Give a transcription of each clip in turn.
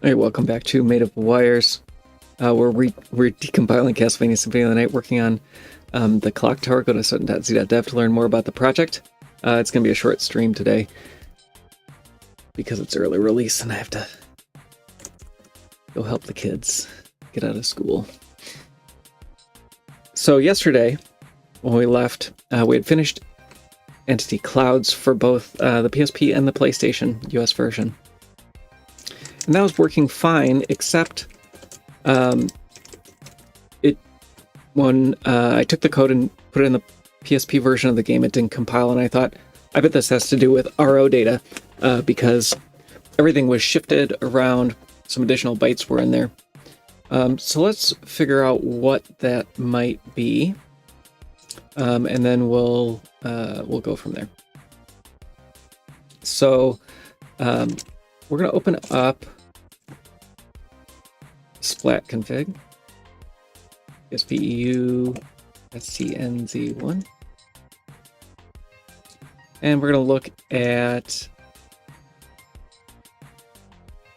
Hey, welcome back to Made of Wires. We're decompiling Castlevania Symphony of the Night, working on the clock tower. Go to sutton.z.dev to learn more about the project. It's going to be a short stream today because it's early release and I have to go help the kids get out of school. So yesterday, when we left, we had finished Entity Clouds for both the PSP and the PlayStation US version. And that was working fine, except when I took the code and put it in the PSP version of the game, it didn't compile, and I thought, I bet this has to do with RO data, because everything was shifted around, some additional bytes were in there. So let's figure out what that might be, and then we'll go from there. So we're going to open up Splat config, SPEU SCNZ1, and we're going to look at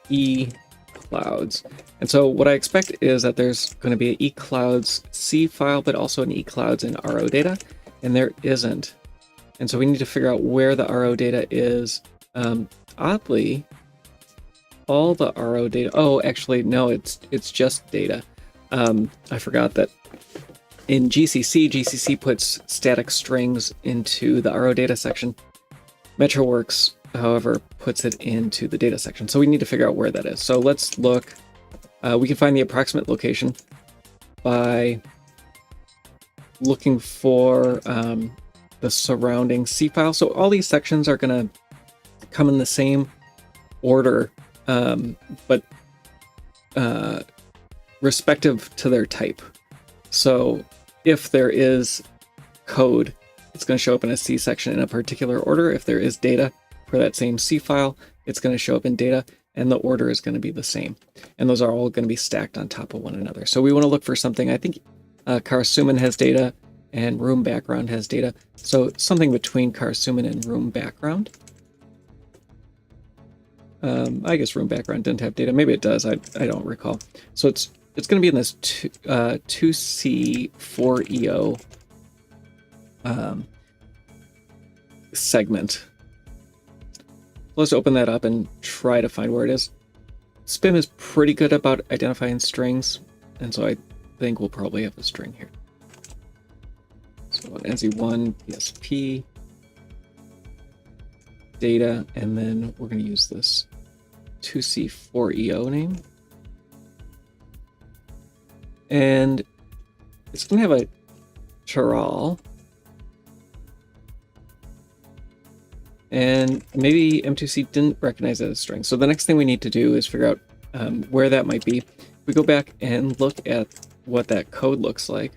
eClouds. And so what I expect is that there's going to be an eClouds C file, but also an eClouds in RO data, and there isn't. And so we need to figure out where the RO data is. Oddly, all the RO data, oh, actually, no, it's just data. I forgot that in GCC puts static strings into the RO data section. MetroWorks, however, puts it into the data section. So we need to figure out where that is. So let's look. We can find the approximate location by looking for the surrounding C file. So all these sections are going to come in the same order, but respective to their type. So if there is code, it's going to show up in a C section in a particular order. If there is data for that same C file, it's going to show up in data, and the order is going to be the same. And those are all going to be stacked on top of one another. So we want to look for something. I think Karasuman has data and room background has data. So something between Karasuman and room background. I guess room background didn't have data. Maybe it does. I don't recall. So it's going to be in this 2C4EO segment. Let's open that up and try to find where it is. SPIM is pretty good about identifying strings, and so I think we'll probably have a string here. So NZ1 PSP data, and then we're going to use this 2C4EO name. And it's going to have a chral. And maybe M2C didn't recognize it as a string. So the next thing we need to do is figure out where that might be. We go back and look at what that code looks like.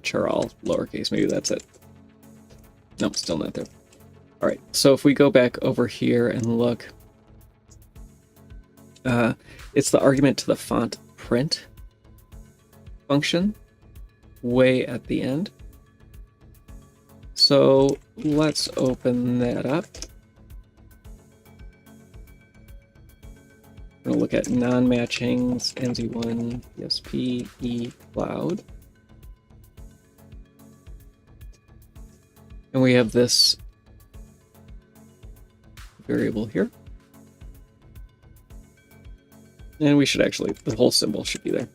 Chral, lowercase, maybe that's it. No, still not there. All right, so if we go back over here and look, it's the argument to the font print function way at the end. So let's open that up. I'm going to look at non-matchings, NZ1, PSP, eCloud. And we have this variable here. And we should actually, the whole symbol should be there.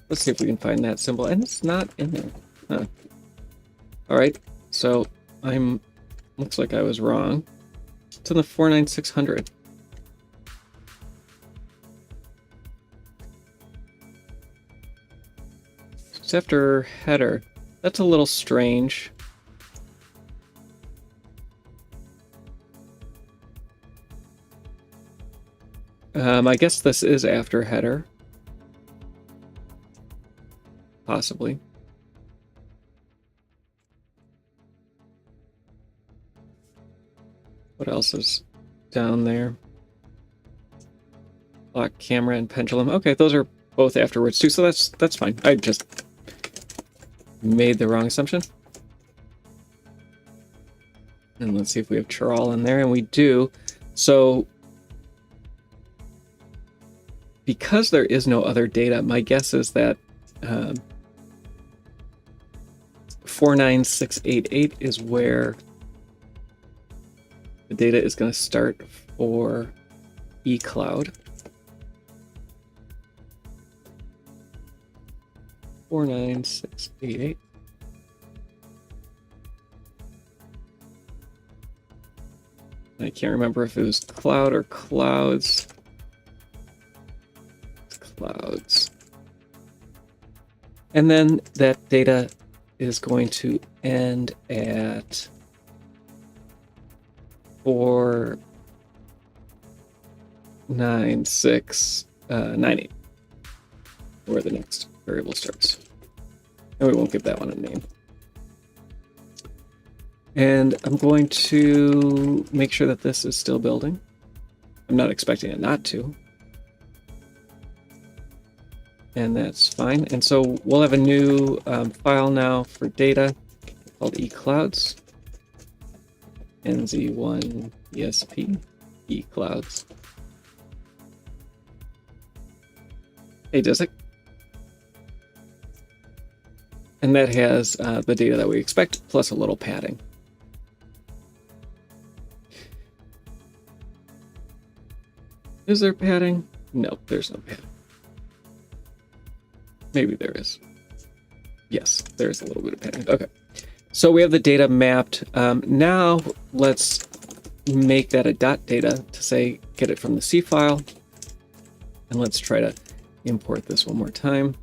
Let's see if we can find that symbol. And it's not in there. Huh. All right, so looks like I was wrong. It's in the 49600. It's after header. That's a little strange. I guess this is after header. Possibly. What else is down there? Clock, camera, and pendulum. Okay, those are both afterwards too, so that's fine. I just made the wrong assumption. And let's see if we have chral in there, and we do. So because there is no other data, my guess is that 49688 is where the data is going to start for eCloud. 49688. I can't remember if it was cloud or clouds. Clouds. And then that data is going to end at 49698, where the next variable starts. And we won't give that one a name. And I'm going to make sure that this is still building. I'm not expecting it not to. And that's fine. And so we'll have a new file now for data called eClouds. NZ1 ESP eClouds. Hey, does it? And that has the data that we expect, plus a little padding. Is there padding? No, there's no padding. Maybe there is. Yes, there's a little bit of padding. Okay. So we have the data mapped. Now let's make that a .data to say, get it from the C file. And let's try to import this one more time.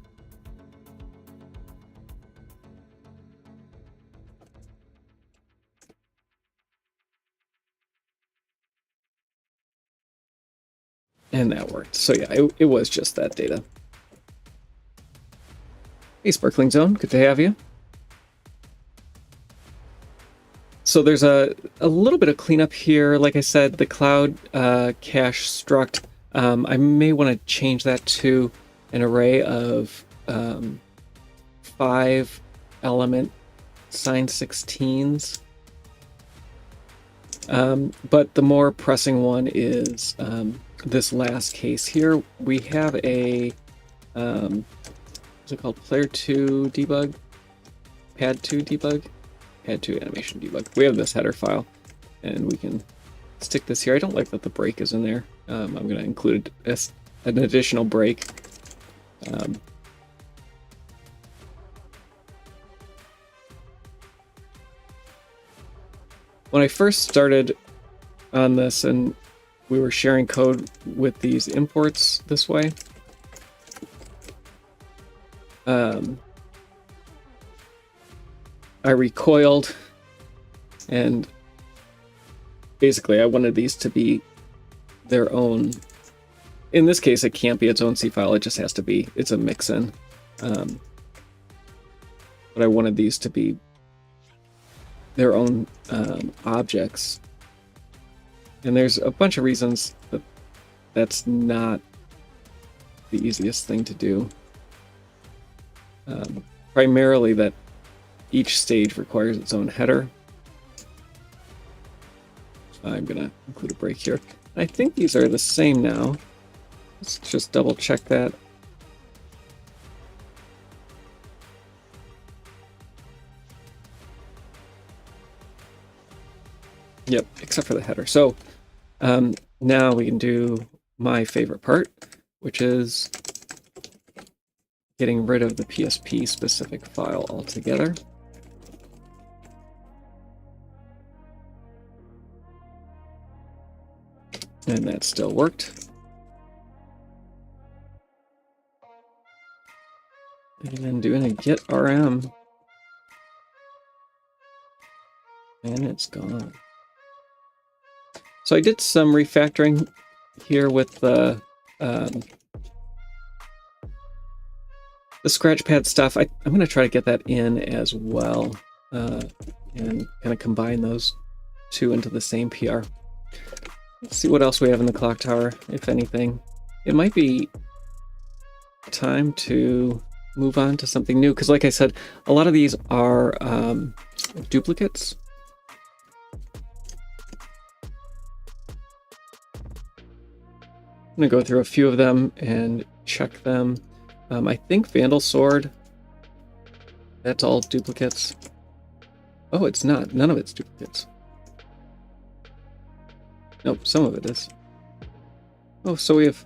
And that worked. So yeah, it was just that data. Hey, Sparkling Zone, good to have you. So there's a little bit of cleanup here. Like I said, the cloud cache struct, I may want to change that to an array of 5 element signed 16s. But the more pressing one is this last case here. We have a, what's it called? Player 2 debug? Pad 2 debug? Pad 2 animation debug. We have this header file, and we can stick this here. I don't like that the break is in there. I'm going to include an additional break. When I first started on this and we were sharing code with these imports this way, I recoiled, and basically I wanted these to be their own. In this case, it can't be its own C file, it just has to be, it's a mix-in. But I wanted these to be their own objects. And there's a bunch of reasons that that's not the easiest thing to do. Primarily that each stage requires its own header. I'm going to include a break here. I think these are the same now. Let's just double check that. Yep, except for the header. So now we can do my favorite part, which is getting rid of the PSP specific file altogether. And that still worked. And then doing a get RM. And it's gone. So I did some refactoring here with the Scratchpad stuff. I'm going to try to get that in as well, and kind of combine those two into the same PR. Let's see what else we have in the clock tower, if anything. It might be time to move on to something new, because like I said, a lot of these are duplicates. I'm gonna go through a few of them and check them. I think Vandal Sword, that's all duplicates. Oh, it's not. None of it's duplicates. Nope, some of it is. Oh, so we have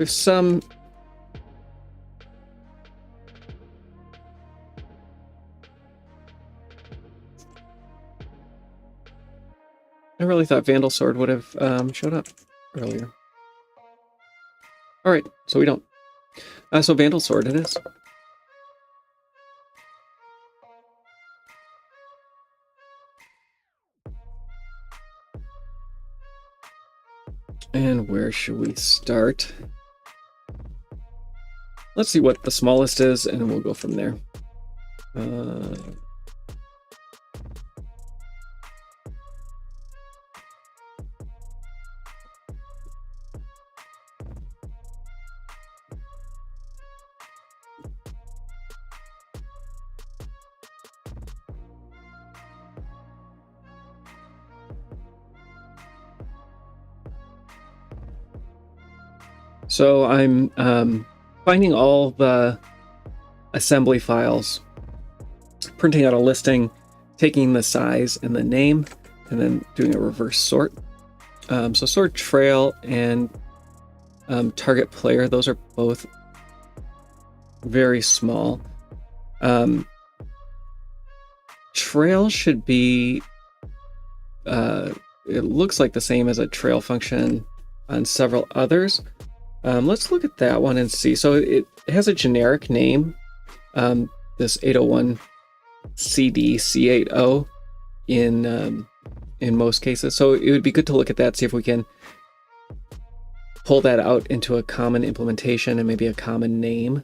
some. I really thought Vandal Sword would have showed up earlier. All right, so we don't. So Vandal Sword it is. And where should we start? Let's see what the smallest is, and we'll go from there. So I'm finding all the assembly files, printing out a listing, taking the size and the name, and then doing a reverse sort. So sort trail and target player, those are both very small. Trail should be, it looks like the same as a trail function on several others. Let's look at that one and see. So it has a generic name, this 801 CD C80 in most cases. So it would be good to look at that, see if we can pull that out into a common implementation and maybe a common name.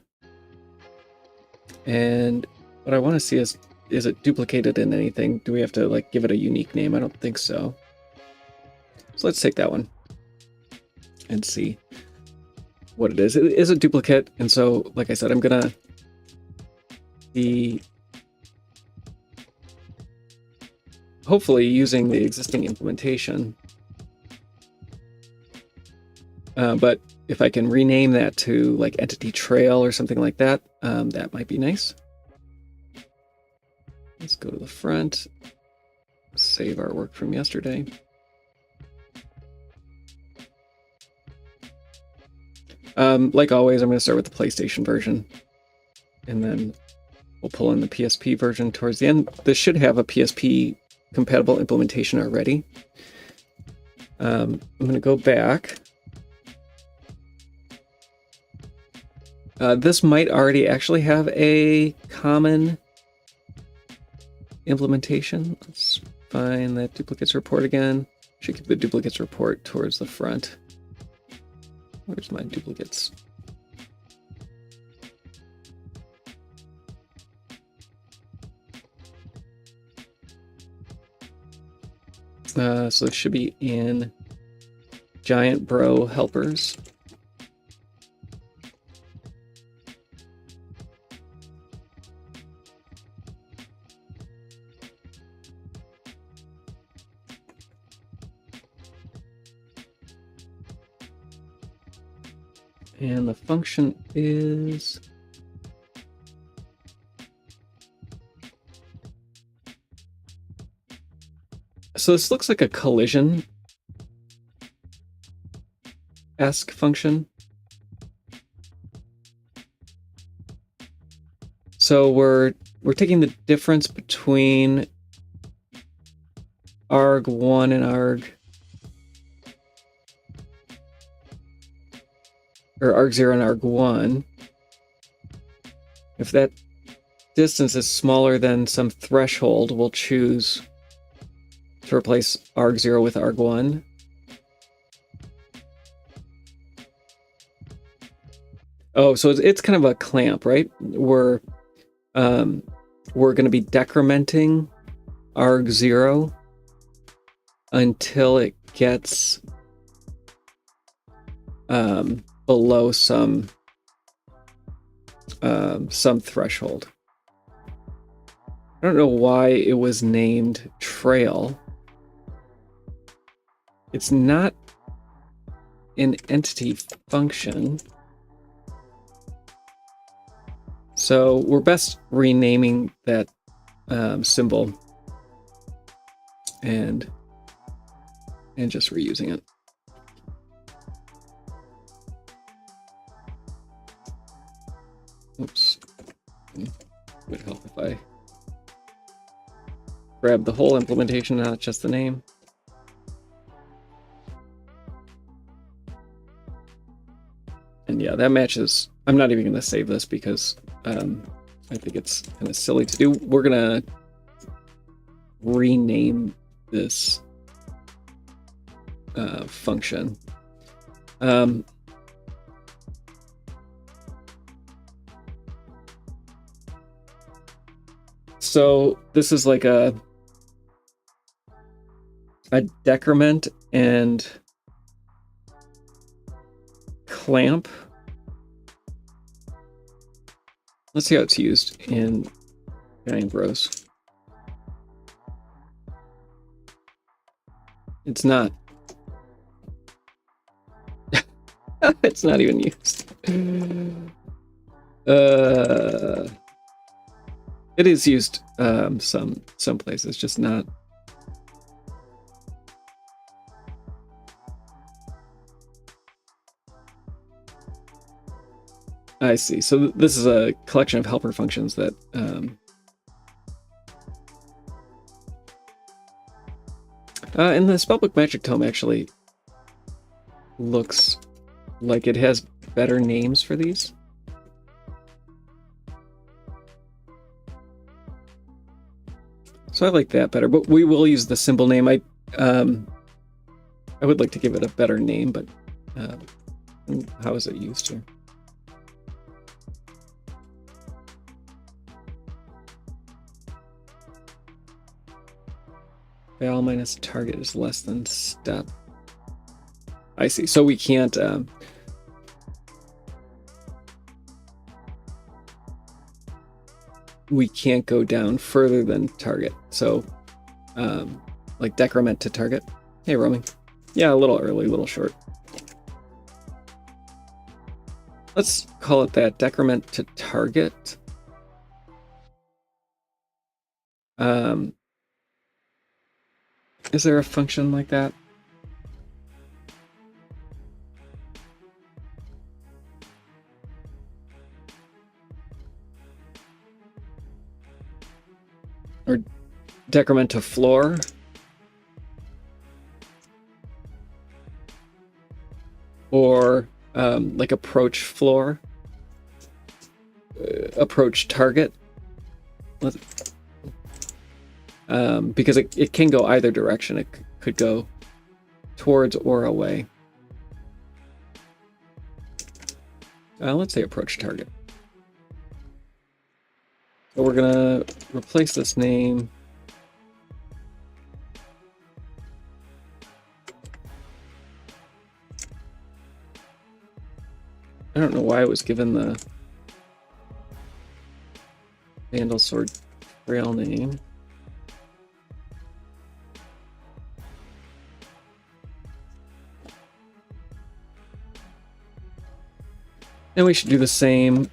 And what I want to see is it duplicated in anything? Do we have to like give it a unique name? I don't think so. So let's take that one and see what it is. It is a duplicate, and so, like I said, I'm gonna be hopefully using the existing implementation. But if I can rename that to like entity trail or something like that, that might be nice. Let's go to the front, save our work from yesterday. Like always, I'm going to start with the PlayStation version, and then we'll pull in the PSP version towards the end. This should have a PSP compatible implementation already. I'm going to go back. This might already actually have a common implementation. Let's find that duplicates report again. Should keep the duplicates report towards the front. Where's my duplicates? So it should be in Giant Bro Helpers. And the function is so this looks like a collision-esque function. So we're taking the difference between arg1 and arg0 and arg1. If that distance is smaller than some threshold, we'll choose to replace arg0 with arg1. Oh, so it's kind of a clamp, right? We're going to be decrementing arg0 until it gets below some threshold. I don't know why it was named trail. It's not in entity function. So we're best renaming that symbol and just reusing it. Oops. Would help if I grab the whole implementation, not just the name. And yeah, that matches. I'm not even going to save this because I think it's kind of silly to do. We're going to rename this function. So this is like a decrement and clamp. Let's see how it's used in Giant Bros. It's not. It's not even used. It is used some places, just not. I see. So this is a collection of helper functions that and the Spellbook Magic Tome actually looks like it has better names for these. So I like that better, but we will use the symbol name. I would like to give it a better name, but how is it used here? Val minus target is less than step. I see. So we can't. We can't go down further than target. So, like decrement to target. Hey, roaming. Yeah, a little early, a little short. Let's call it that. Decrement to target. Is there a function like that? Or decrement to floor? Or like approach floor? Approach target? Because it can go either direction. It could go towards or away. Let's say approach target. So we're gonna replace this name. I don't know why it was given the Vandal Sword Trail name. And we should do the same.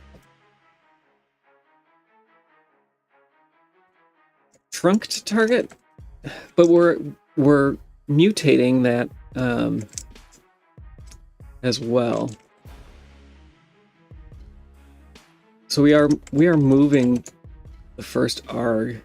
Trunk to target, but we're mutating that as well. So we are moving the first arg.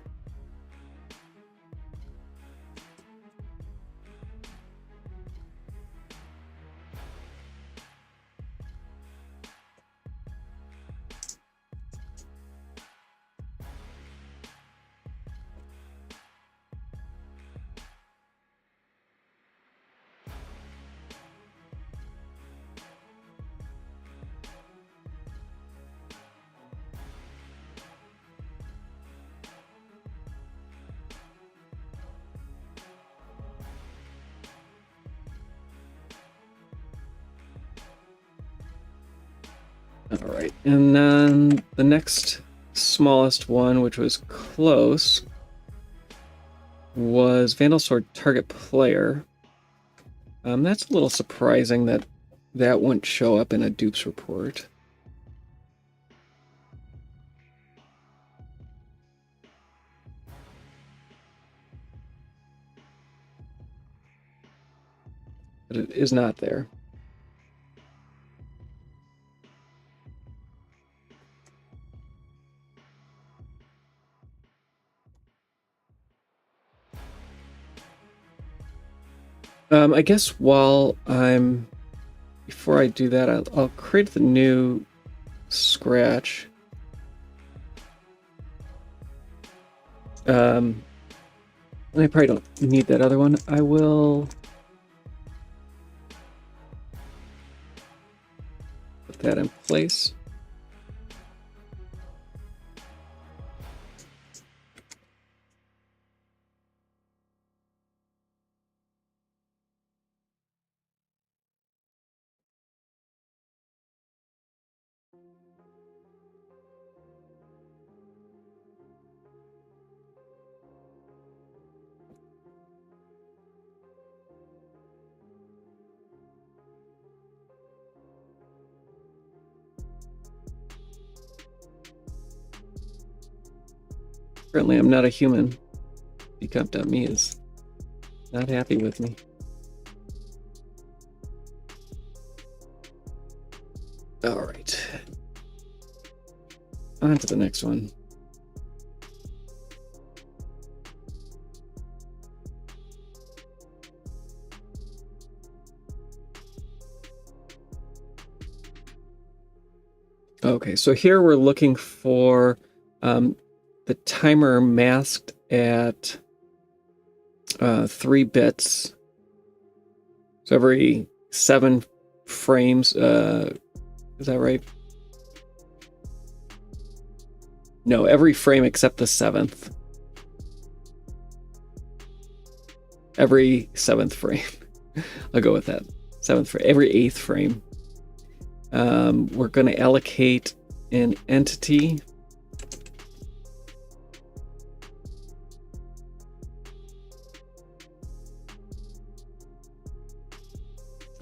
All right, and then the next smallest one, which was close, was Vandal Sword target player. That's a little surprising that that wouldn't show up in a dupes report. But it is not there. I guess before I do that, I'll create the new scratch. And I probably don't need that other one. I will put that in place. Apparently I'm not a human. Decomp.me is not happy with me. All right. On to the next one. Okay, so here we're looking for the timer masked at 3 bits. So every 7 frames, is that right? No, every frame except the 7th. Every 7th frame. I'll go with that. 7th frame. Every 8th frame. We're going to allocate an entity.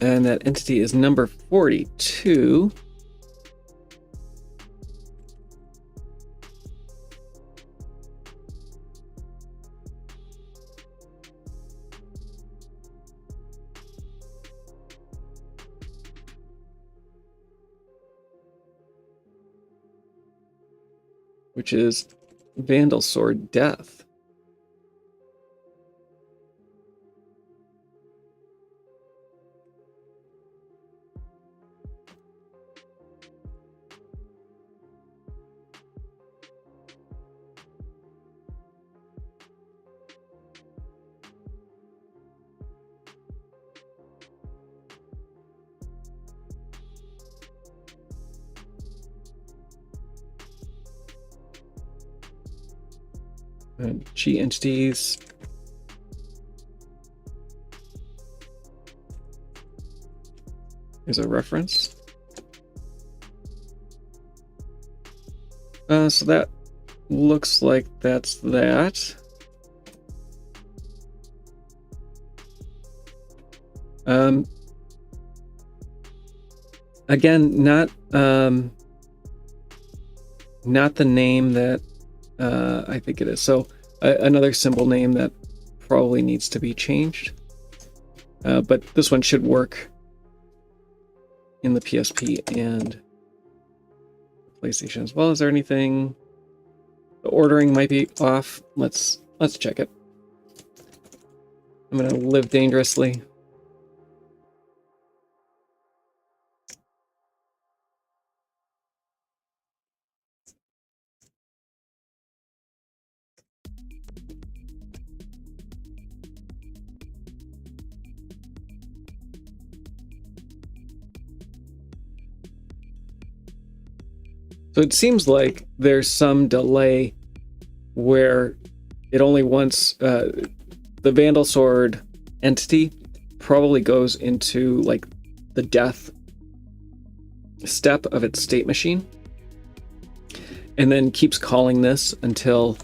And that entity is number 42. Which is Vandal Sword Death. G entities. Here's a reference. So that looks like that's that. Again, not the name that I think it is. So another symbol name that probably needs to be changed. But this one should work in the PSP and PlayStation as well. Is there anything? The ordering might be off. Let's check it. I'm gonna live dangerously. So it seems like there's some delay where it only wants the Vandal Sword entity probably goes into like the death step of its state machine and then keeps calling this until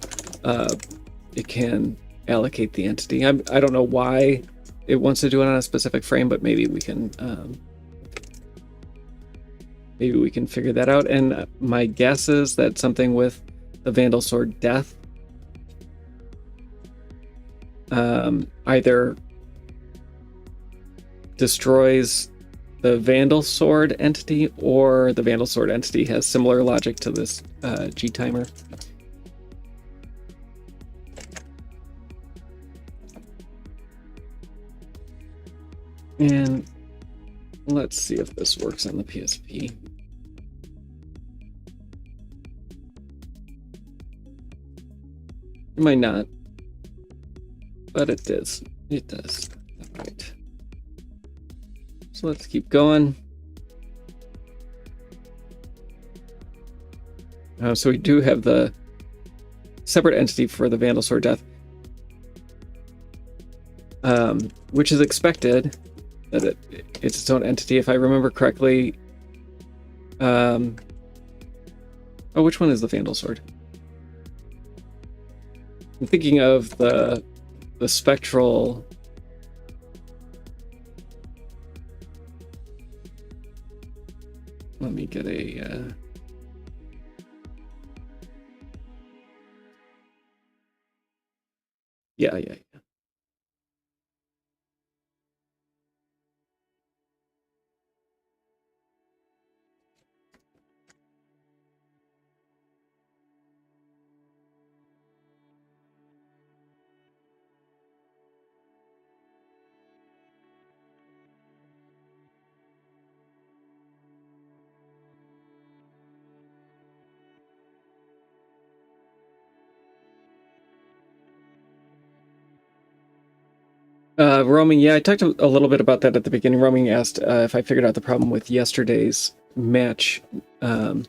it can allocate the entity. I don't know why it wants to do it on a specific frame, but maybe we can maybe we can figure that out. And my guess is that something with the Vandal Sword Death either destroys the Vandal Sword entity, or the Vandal Sword entity has similar logic to this G timer. And let's see if this works on the PSP. It might not, but it does. It does. All right. So let's keep going. So we do have the separate entity for the Vandal Sword Death, which is expected that it's its own entity, if I remember correctly. Oh, which one is the Vandal Sword? I'm thinking of the spectral. Let me get a. Yeah. Roaming, yeah, I talked a little bit about that at the beginning. Roaming asked if I figured out the problem with yesterday's match for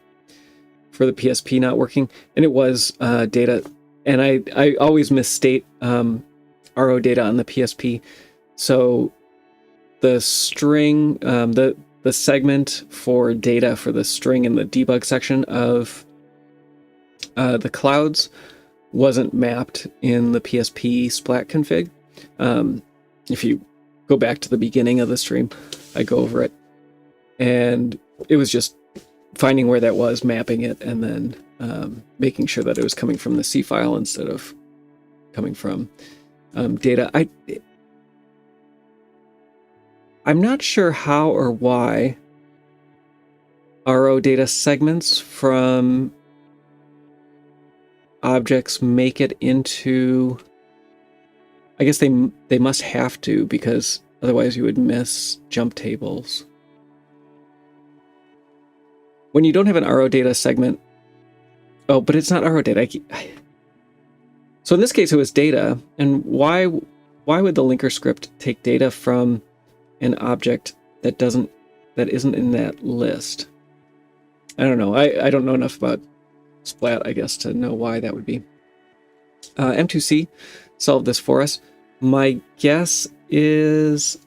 the PSP not working, and it was data. And I always misstate RO data on the PSP. So the string, the segment for data for the string in the debug section of the clouds wasn't mapped in the PSP splat config. If you go back to the beginning of the stream, I go over it, and it was just finding where that was, mapping it, and then making sure that it was coming from the C file instead of coming from data. I'm not sure how or why RO data segments from objects make it into. I guess they must have to, because otherwise you would miss jump tables. When you don't have an RO data segment... Oh, but it's not RO data. So in this case, it was data. And why would the linker script take data from an object that isn't in that list? I don't know. I don't know enough about Splat, I guess, to know why that would be. M2C solved this for us. My guess is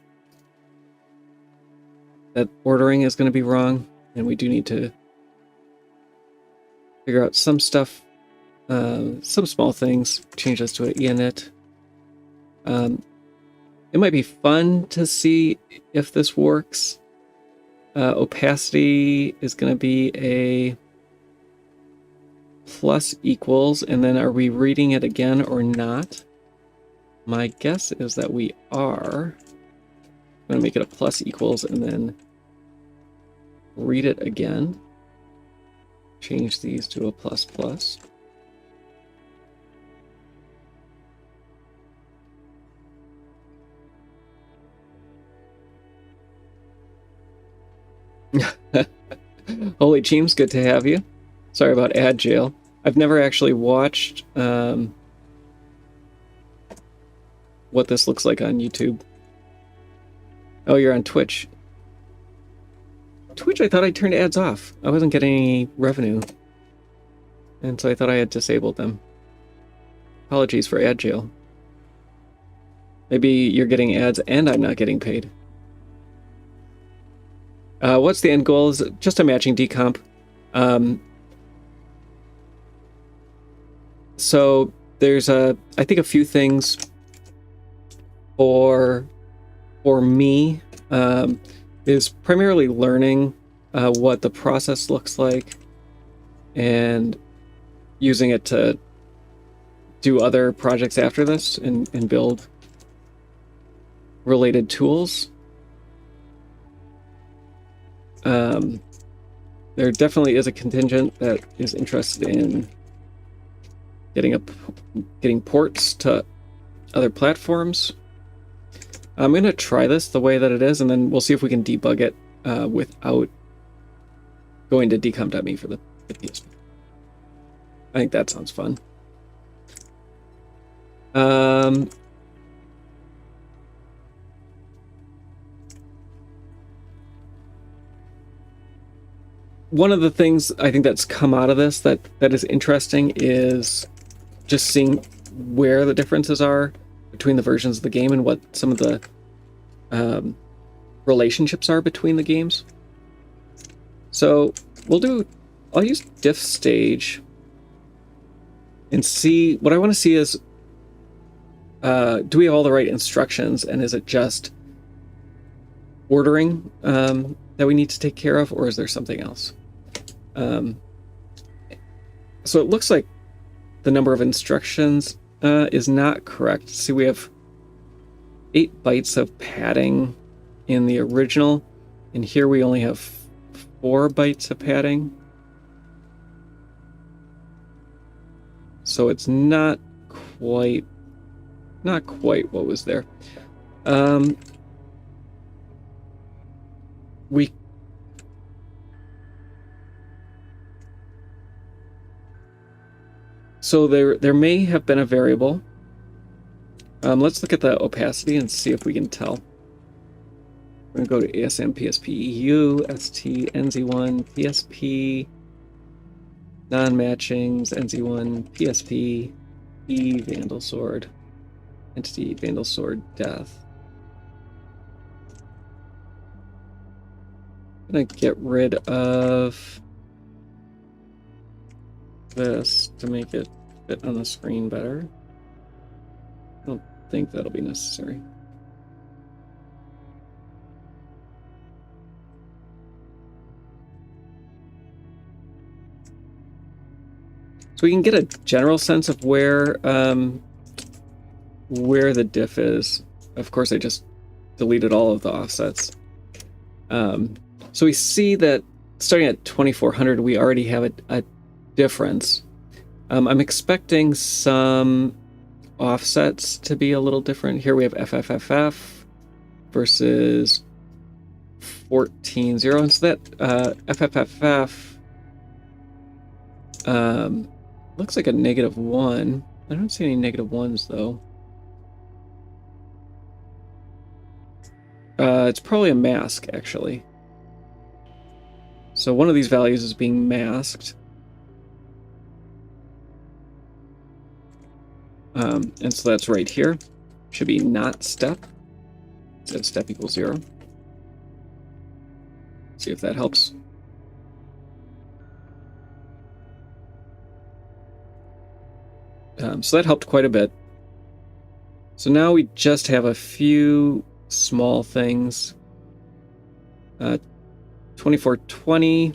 that ordering is going to be wrong, and we do need to figure out some stuff, some small things, change this to an init. It might be fun to see if this works. Opacity is going to be a plus equals, and then are we reading it again or not? My guess is that we are. I'm going to make it a plus equals and then read it again. Change these to a plus plus. Holy Cheems, good to have you. Sorry about ad jail. I've never actually watched what this looks like on YouTube. Oh, you're on Twitch. Twitch, I thought I turned ads off. I wasn't getting any revenue. And so I thought I had disabled them. Apologies for ad jail. Maybe you're getting ads and I'm not getting paid. What's the end goal? Is just a matching decomp. So there's I think a few things for me is primarily learning what the process looks like, and using it to do other projects after this and build related tools. There definitely is a contingent that is interested in getting ports to other platforms. I'm going to try this the way that it is, and then we'll see if we can debug it without going to decomp.me for the PSP. I think that sounds fun. One of the things I think that's come out of this that is interesting is just seeing where the differences are between the versions of the game and what some of the relationships are between the games. So I'll use diff stage and see what I want to see is, do we have all the right instructions, and is it just ordering that we need to take care of, or is there something else? So it looks like the number of instructions is not correct. See, we have 8 bytes of padding in the original, and here we only have 4 bytes of padding. So it's not quite what was there. So there may have been a variable. Let's look at the opacity and see if we can tell. We're going to go to ASM PSP EU, ST, NZ1, PSP, non-matchings, NZ1, PSP, E, Vandal Sword, Entity, Vandal Sword, Death. I'm going to get rid of this to make it fit on the screen better. I don't think that'll be necessary. So we can get a general sense of where the diff is. Of course, I just deleted all of the offsets. So we see that starting at 2400, we already have a difference. I'm expecting some offsets to be a little different. Here we have FFFF versus 14.0, and so that FFFF looks like a -1. I don't see any -1s though. It's probably a mask, actually. So one of these values is being masked. And so that's right here. Should be not step. Instead step equals 0. See if that helps. So that helped quite a bit. So now we just have a few small things. 2420.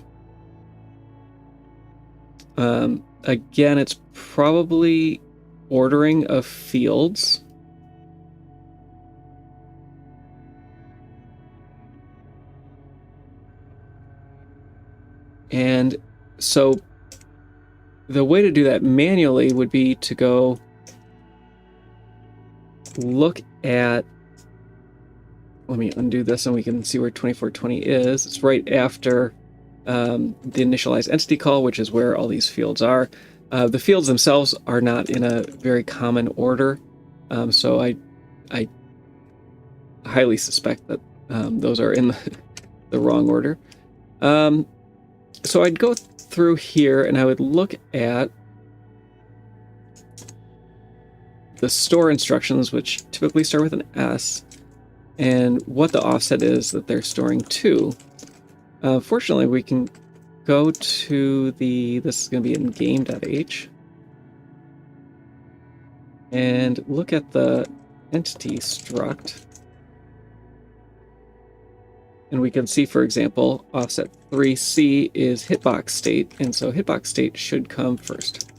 Again, it's probably ordering of fields. And so the way to do that manually would be to go look at, let me undo this and we can see where 2420 is. It's right after the initialize entity call, which is where all these fields are. The fields themselves are not in a very common order, so I highly suspect that those are in the wrong order. So I'd go through here and I would look at the store instructions, which typically start with an S, and what the offset is that they're storing to. Fortunately, we can go to this is going to be in game.h, and look at the entity struct. And we can see, for example, offset 3C is hitbox state, and so hitbox state should come first.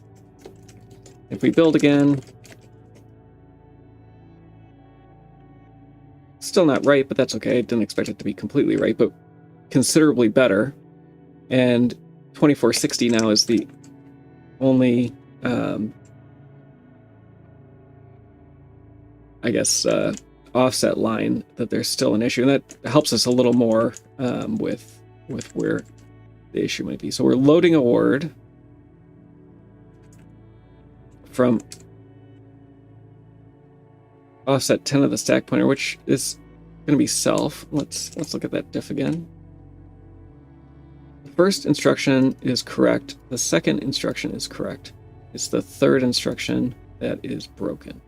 If we build again, still not right, but that's okay. I didn't expect it to be completely right, but considerably better. And 2460 now is the only, I guess, offset line that there's still an issue, and that helps us a little more with where the issue might be. So we're loading a word from offset 10 of the stack pointer, which is going to be self. Let's look at that diff again. The first instruction is correct. The second instruction is correct. It's the third instruction that is broken.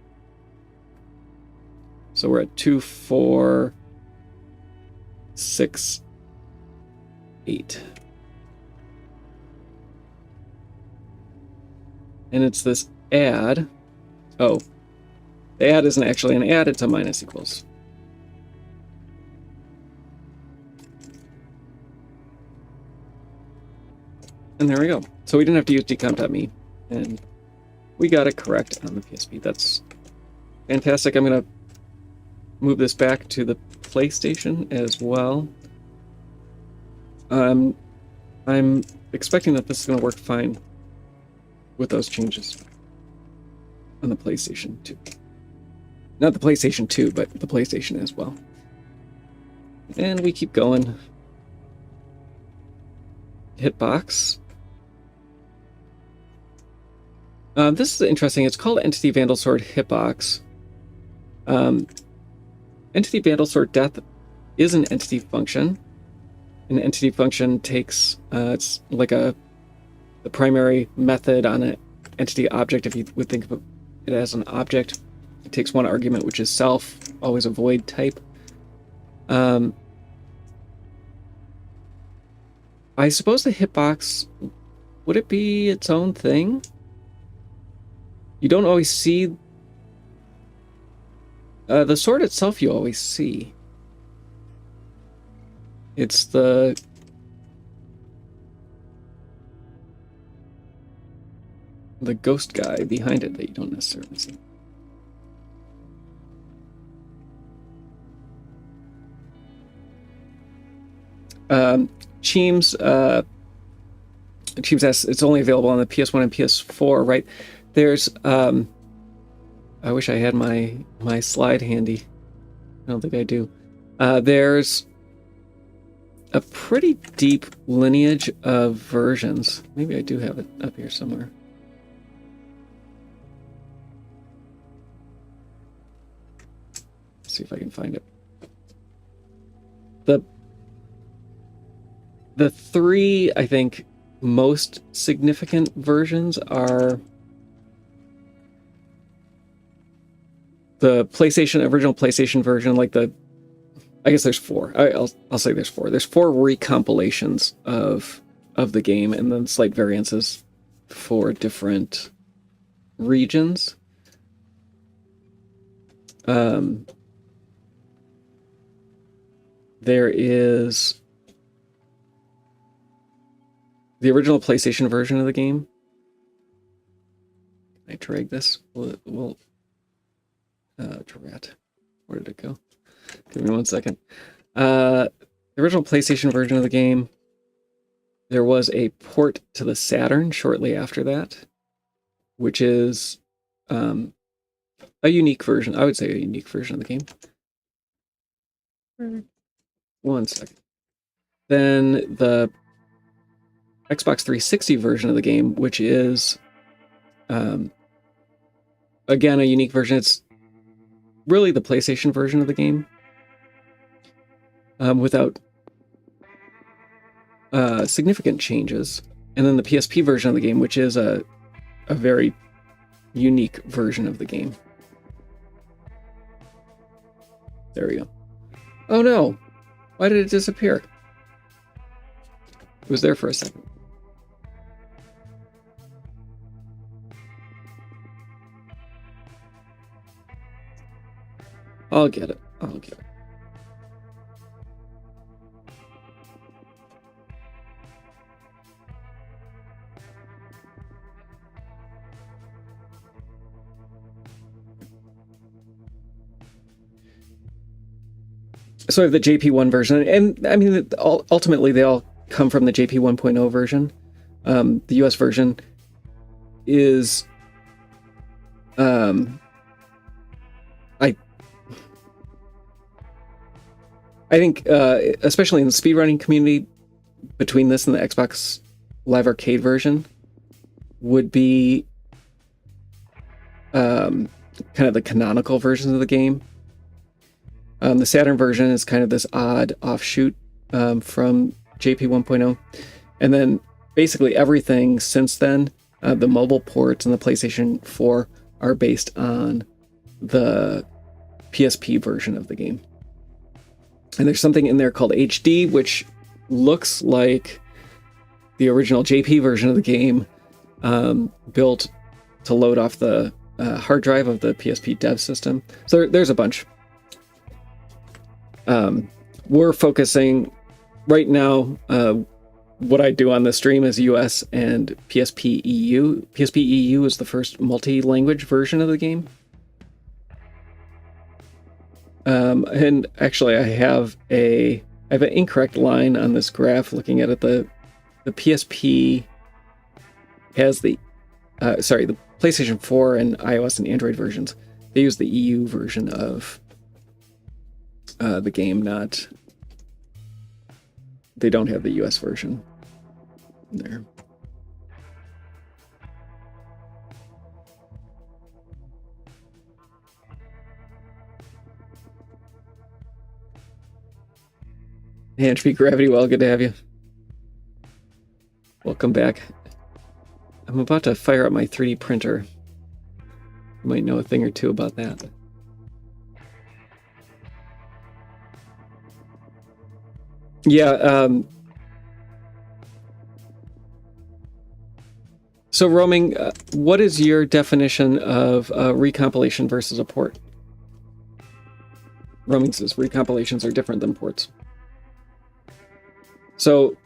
So we're at 2, 4, 6, 8. And it's this add. Oh, the add isn't actually an add, it's a minus equals. And there we go. So we didn't have to use decomp.me, and we got it correct on the PSP. That's fantastic. I'm going to move this back to the PlayStation as well. I'm expecting that this is going to work fine with those changes on the PlayStation 2. Not the PlayStation 2, but the PlayStation as well. And we keep going. Hitbox. This is interesting. It's called Entity Vandal Sword Hitbox. Entity Vandal Sword Death is an entity function. An entity function takes, it's like the primary method on an entity object. If you would think of it as an object, it takes one argument, which is self, always a void type. I suppose the hitbox, would it be its own thing? You don't always see the sword itself, you always see. It's the ghost guy behind it that you don't necessarily see. Cheems asks, it's only available on the PS1 and PS4, right? There's I wish I had my slide handy. I don't think I do. There's a pretty deep lineage of versions. Maybe I do have it up here somewhere. Let's see if I can find it. The three, I think, most significant versions are the original PlayStation version, like I guess there's four. I'll say there's four. There's four recompilations of the game, and then slight variances for different regions. There is the original PlayStation version of the game. Can I drag this? We'll Drat. Where did it go? Give me 1 second. The original PlayStation version of the game, there was a port to the Saturn shortly after that, which is a unique version. I would say a unique version of the game. 1 second. Then the Xbox 360 version of the game, which is, again, a unique version. It's really the PlayStation version of the game, without significant changes. And then the PSP version of the game, which is a very unique version of the game. There we go. Oh no! Why did it disappear? It was there for a second. I'll get it. So I have the JP1 version, and I mean, ultimately they all come from the JP 1.0 version. The US version is, I think, especially in the speedrunning community, between this and the Xbox Live Arcade version, would be kind of the canonical versions of the game. The Saturn version is kind of this odd offshoot from JP 1.0. And then basically everything since then, the mobile ports and the PlayStation 4 are based on the PSP version of the game. And there's something in there called HD, which looks like the original JP version of the game, built to load off the hard drive of the PSP dev system. So there's a bunch. We're focusing right now. What I do on the stream is US and PSP EU. PSP EU is the first multi-language version of the game. And actually, I have an incorrect line on this graph. Looking at it, the PSP has the PlayStation 4 and iOS and Android versions. They use the EU version of the game, they don't have the US version there. Hey, HP Gravity, well, good to have you. Welcome back. I'm about to fire up my 3D printer. You might know a thing or two about that. Yeah, so roaming, what is your definition of recompilation versus a port? Roaming says recompilations are different than ports. So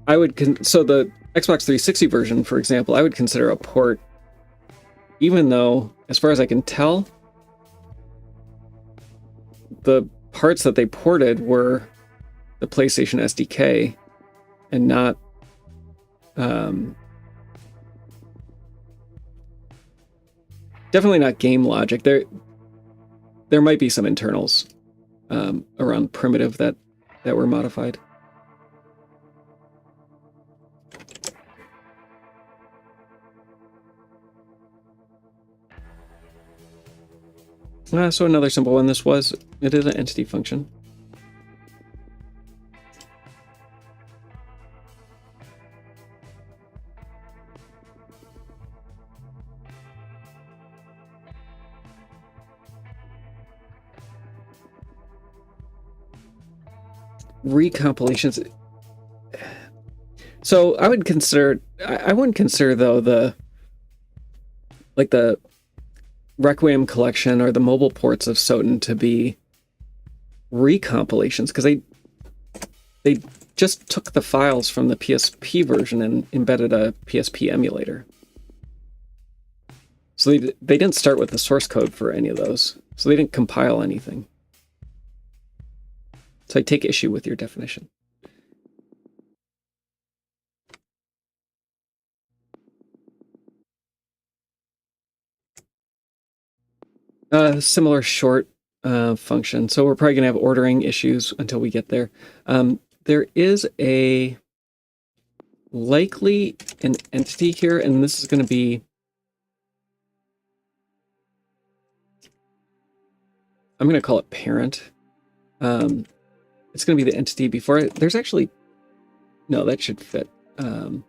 so the Xbox 360 version, for example, I would consider a port, even though, as far as I can tell, the parts that they ported were the PlayStation SDK and not definitely not game logic. There might be some internals around primitive that were modified. So another simple one. It is an entity function. Recompilations. So I wouldn't consider though the Requiem collection or the mobile ports of Soten to be recompilations, because they just took the files from the PSP version and embedded a PSP emulator. So they didn't start with the source code for any of those. So they didn't compile anything. So I take issue with your definition. Similar short function. So we're probably going to have ordering issues until we get there. There is likely an entity here, and this is going to be... I'm going to call it parent. It's going to be the entity before it. There's actually... No, that should fit. An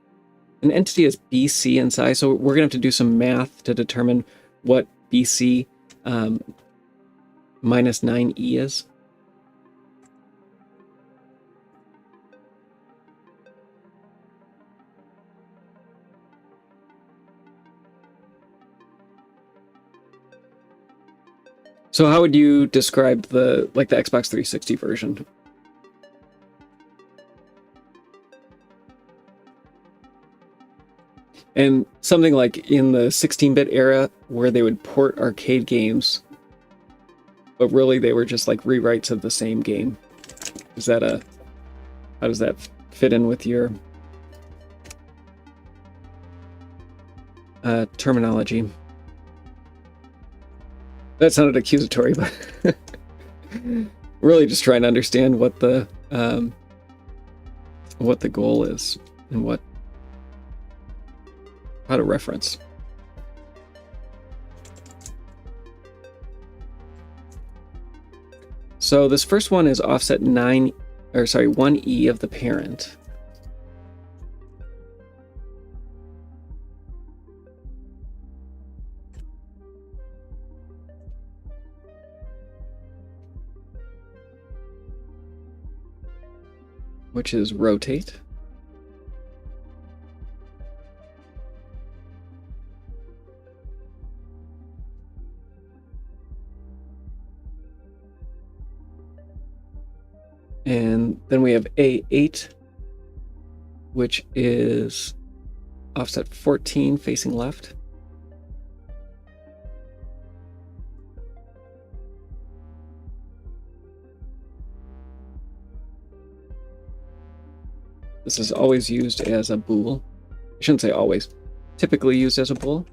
entity is BC in size, so we're going to have to do some math to determine what BC minus 9e is. So how would you describe the Xbox 360 version? And something like in the 16-bit era, where they would port arcade games but really they were just like rewrites of the same game. Is that how does that fit in with your terminology? That sounded accusatory, but really just trying to understand what the goal is and how to reference. So this first one is offset 1e of the parent. Which is rotate. And then we have A8, which is offset 14 facing left. This is always used as a bool. I shouldn't say always. Typically used as a bool.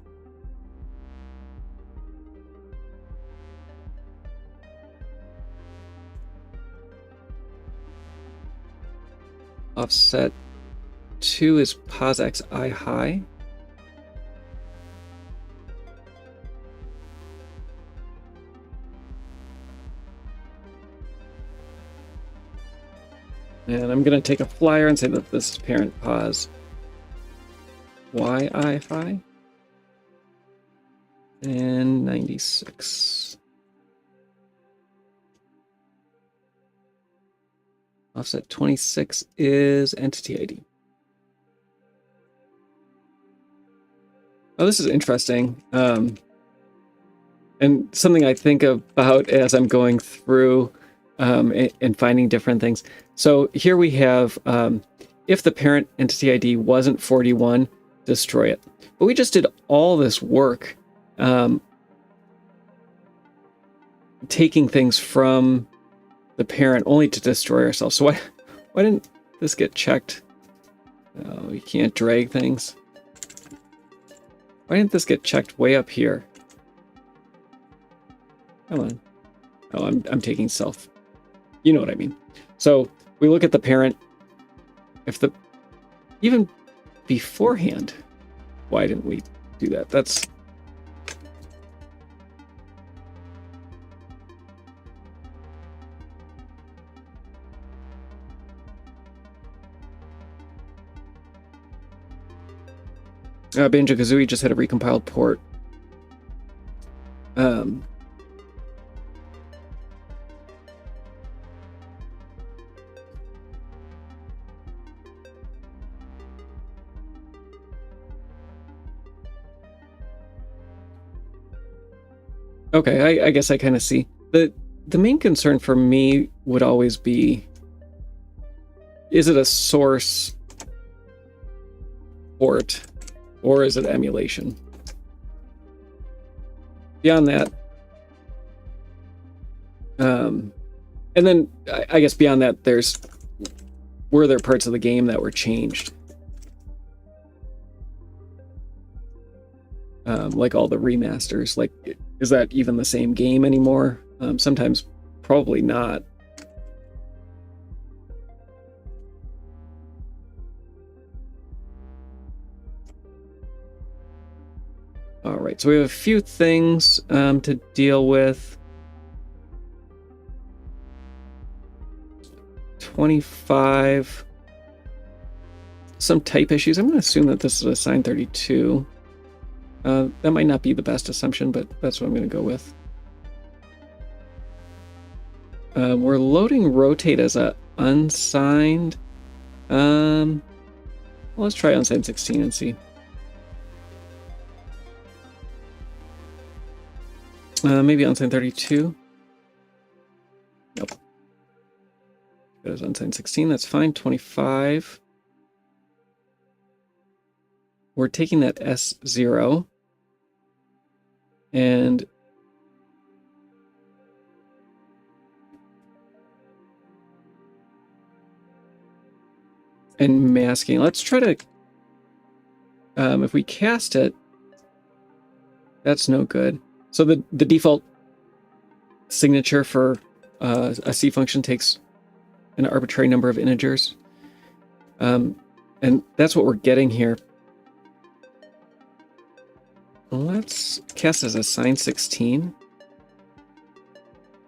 Offset 2 is pos xi high. And I'm going to take a flyer and say that this is parent pos yi high. And 96. Offset 26 is entity ID. Oh, this is interesting. And something I think about as I'm going through and finding different things. So here we have, if the parent entity ID wasn't 41, destroy it. But we just did all this work taking things from the parent only to destroy ourselves. So why didn't this get checked? Oh, you can't drag things. Why didn't this get checked way up here? Come on. Oh, I'm taking self. You know what I mean. So we look at the parent. If the even beforehand, why didn't we do that? That's Banjo-Kazooie just had a recompiled port. Okay, I guess I kind of see. The main concern for me would always be, is it a source port or is it emulation? Beyond that, and then I guess beyond that, were there parts of the game that were changed? Like all the remasters, like, is that even the same game anymore? Sometimes probably not. All right, so we have a few things to deal with. 25. Some type issues. I'm going to assume that this is a sign 32. That might not be the best assumption, but that's what I'm going to go with. We're loading rotate as a unsigned. Well, let's try unsigned 16 and see. Maybe unsigned 32. Nope. That is unsigned 16. That's fine. 25. We're taking that S0. And and masking. Let's try to, if we cast it, that's no good. So the default signature for a C function takes an arbitrary number of integers. And that's what we're getting here. Let's cast as a sine 16.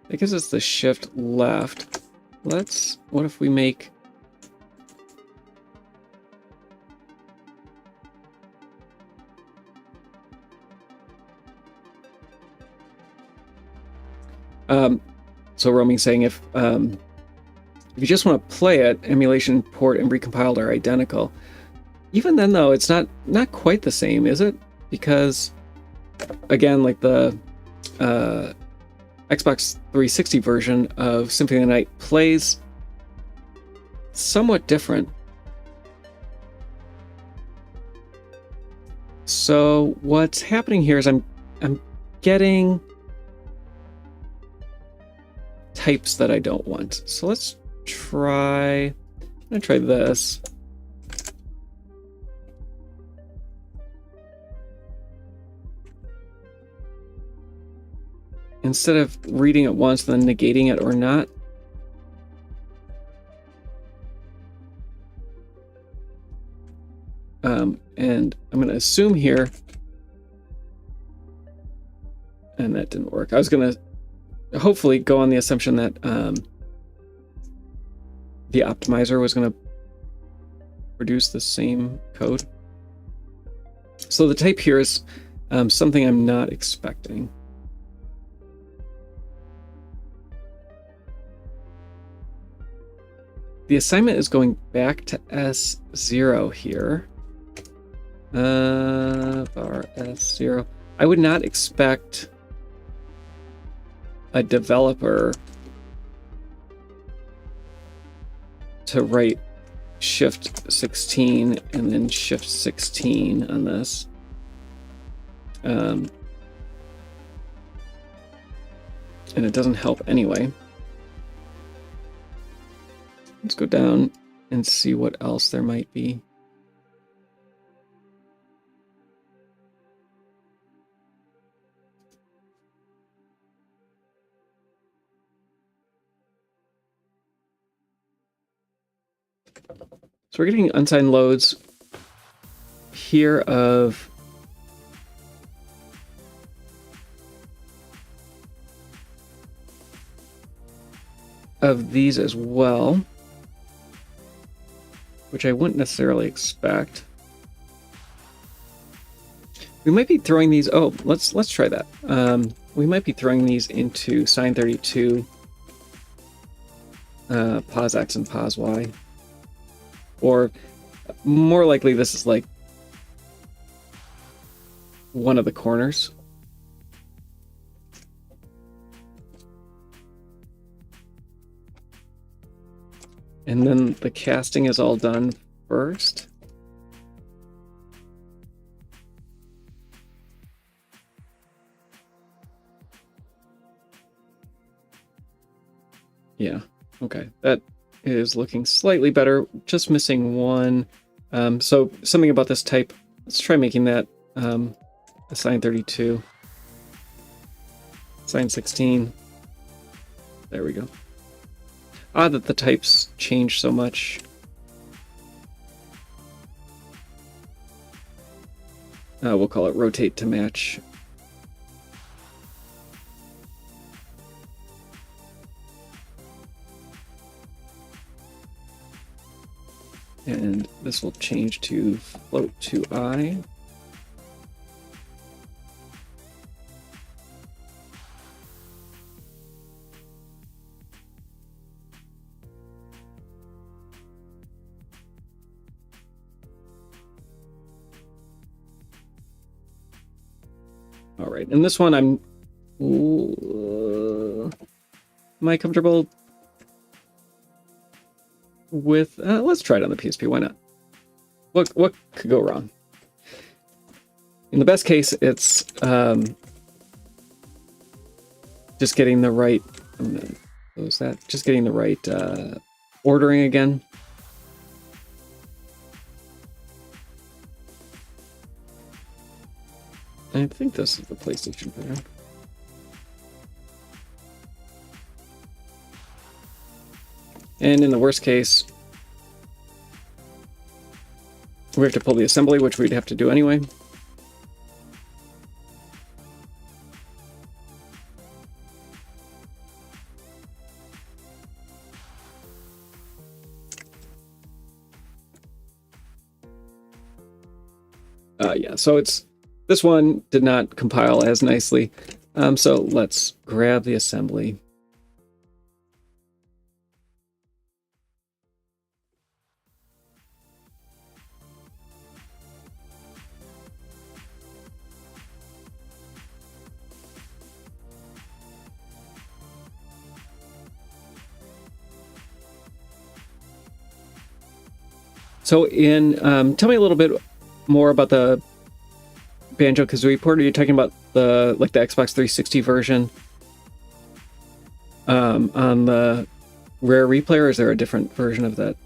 That gives us the shift left. What if we make... so roaming saying if you just want to play it, emulation, port, and recompiled are identical. Even then, though, it's not quite the same, is it? Because, again, like the Xbox 360 version of Symphony of the Night plays somewhat different. So what's happening here is I'm getting types that I don't want. So let's try... I'm going to try this. Instead of reading it once and then negating it or not, and I'm going to assume here, and that didn't work. I was going to hopefully go on the assumption that the optimizer was going to produce the same code. So the type here is something I'm not expecting. The assignment is going back to S0 here. Var S0. I would not expect a developer to write shift 16 and then shift 16 on this. And it doesn't help anyway. Let's go down and see what else there might be. So we're getting unsigned loads here of these as well, which I wouldn't necessarily expect. We might be throwing these. Oh, let's try that. We might be throwing these into sine 32, pos x and pos y. Or more likely, this is like one of the corners. And then the casting is all done first. Yeah, okay. That is looking slightly better, just missing one. So something about this type, let's try making that a sine 32. Sine 16. There we go. Odd that the types change so much. We'll call it rotate to match. And this will change to float to I. All right, and this one am I comfortable with? Let's try it on the PSP. Why not? What could go wrong? In the best case, it's just getting the right. I'm gonna close that. Just getting the right ordering again. I think this is the PlayStation version. And in the worst case, we have to pull the assembly, which we'd have to do anyway. Yeah, so this one did not compile as nicely. So let's grab the assembly. So tell me a little bit more about the Banjo-Kazooie port. Are you talking about the Xbox 360 version on the Rare Replay, or is there a different version of that?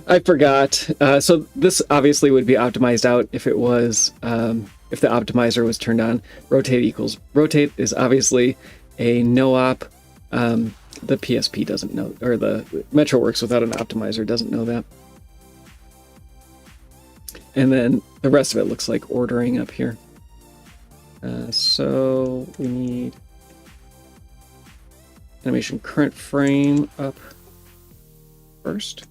I forgot. So this obviously would be optimized out if it was if the optimizer was turned on. Rotate is obviously a no-op. The PSP doesn't know, or the MetroWorks without an optimizer doesn't know that. And then the rest of it looks like ordering up here. So we need animation current frame up first.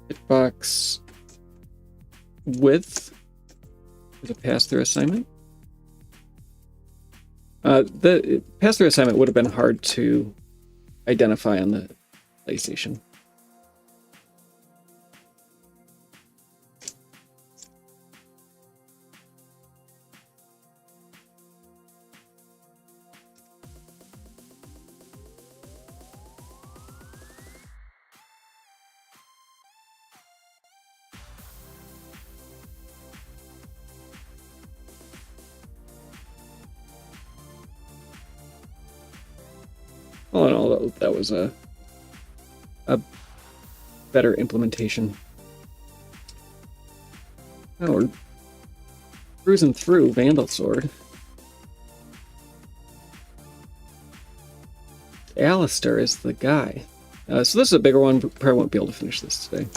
Hitbox width is a pass-through assignment. The pass-through assignment would have been hard to identify on the PlayStation. All in all, that was a better implementation. Oh, we're cruising through Vandal Sword. Alistair is the guy. So this is a bigger one. Probably won't be able to finish this today.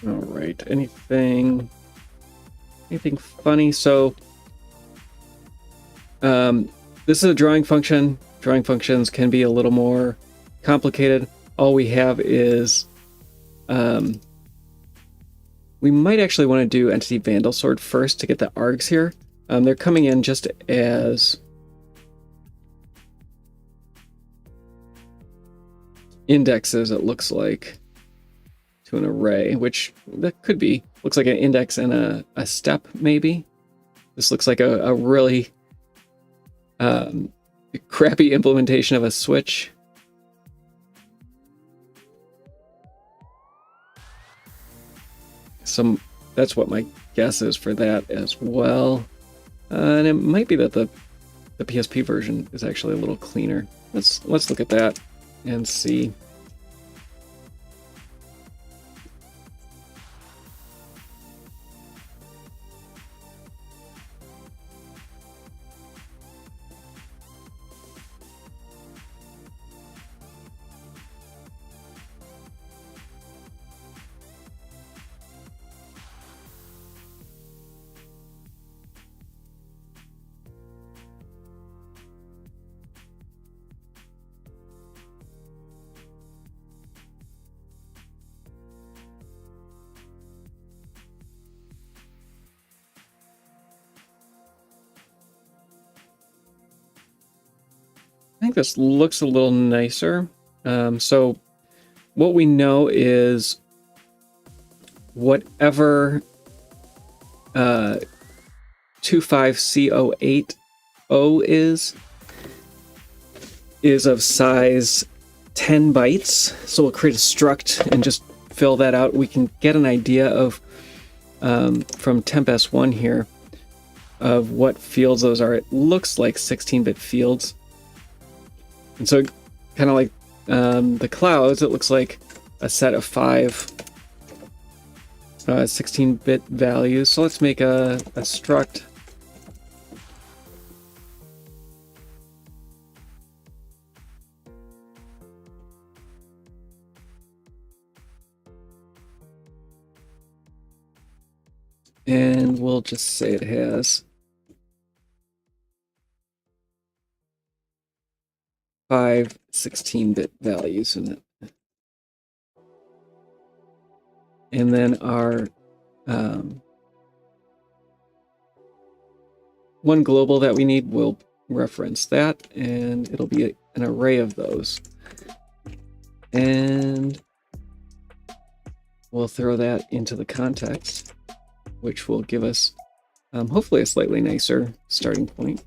All right. Anything funny? So, this is a drawing function. Drawing functions can be a little more complicated. All we have is, we might actually want to do Entity Vandal Sword first to get the args here. They're coming in just as indexes, it looks like, to an array, which that could be. Looks like an index and a step, maybe. This looks like a really crappy implementation of a switch. That's what my guess is for that as well. And it might be that the PSP version is actually a little cleaner. Let's look at that and see. think this looks a little nicer. So what we know is whatever 25C080 is of size 10 bytes. So we'll create a struct and just fill that out. We can get an idea of, from temp S1 here, of what fields those are. It looks like 16-bit fields. And so kind of like the clouds, it looks like a set of 5 16-bit values. So let's make a struct. And we'll just say it has 5 16-bit values in it. And then our one global that we need, will reference that, and it'll be an array of those. And we'll throw that into the context, which will give us hopefully a slightly nicer starting point.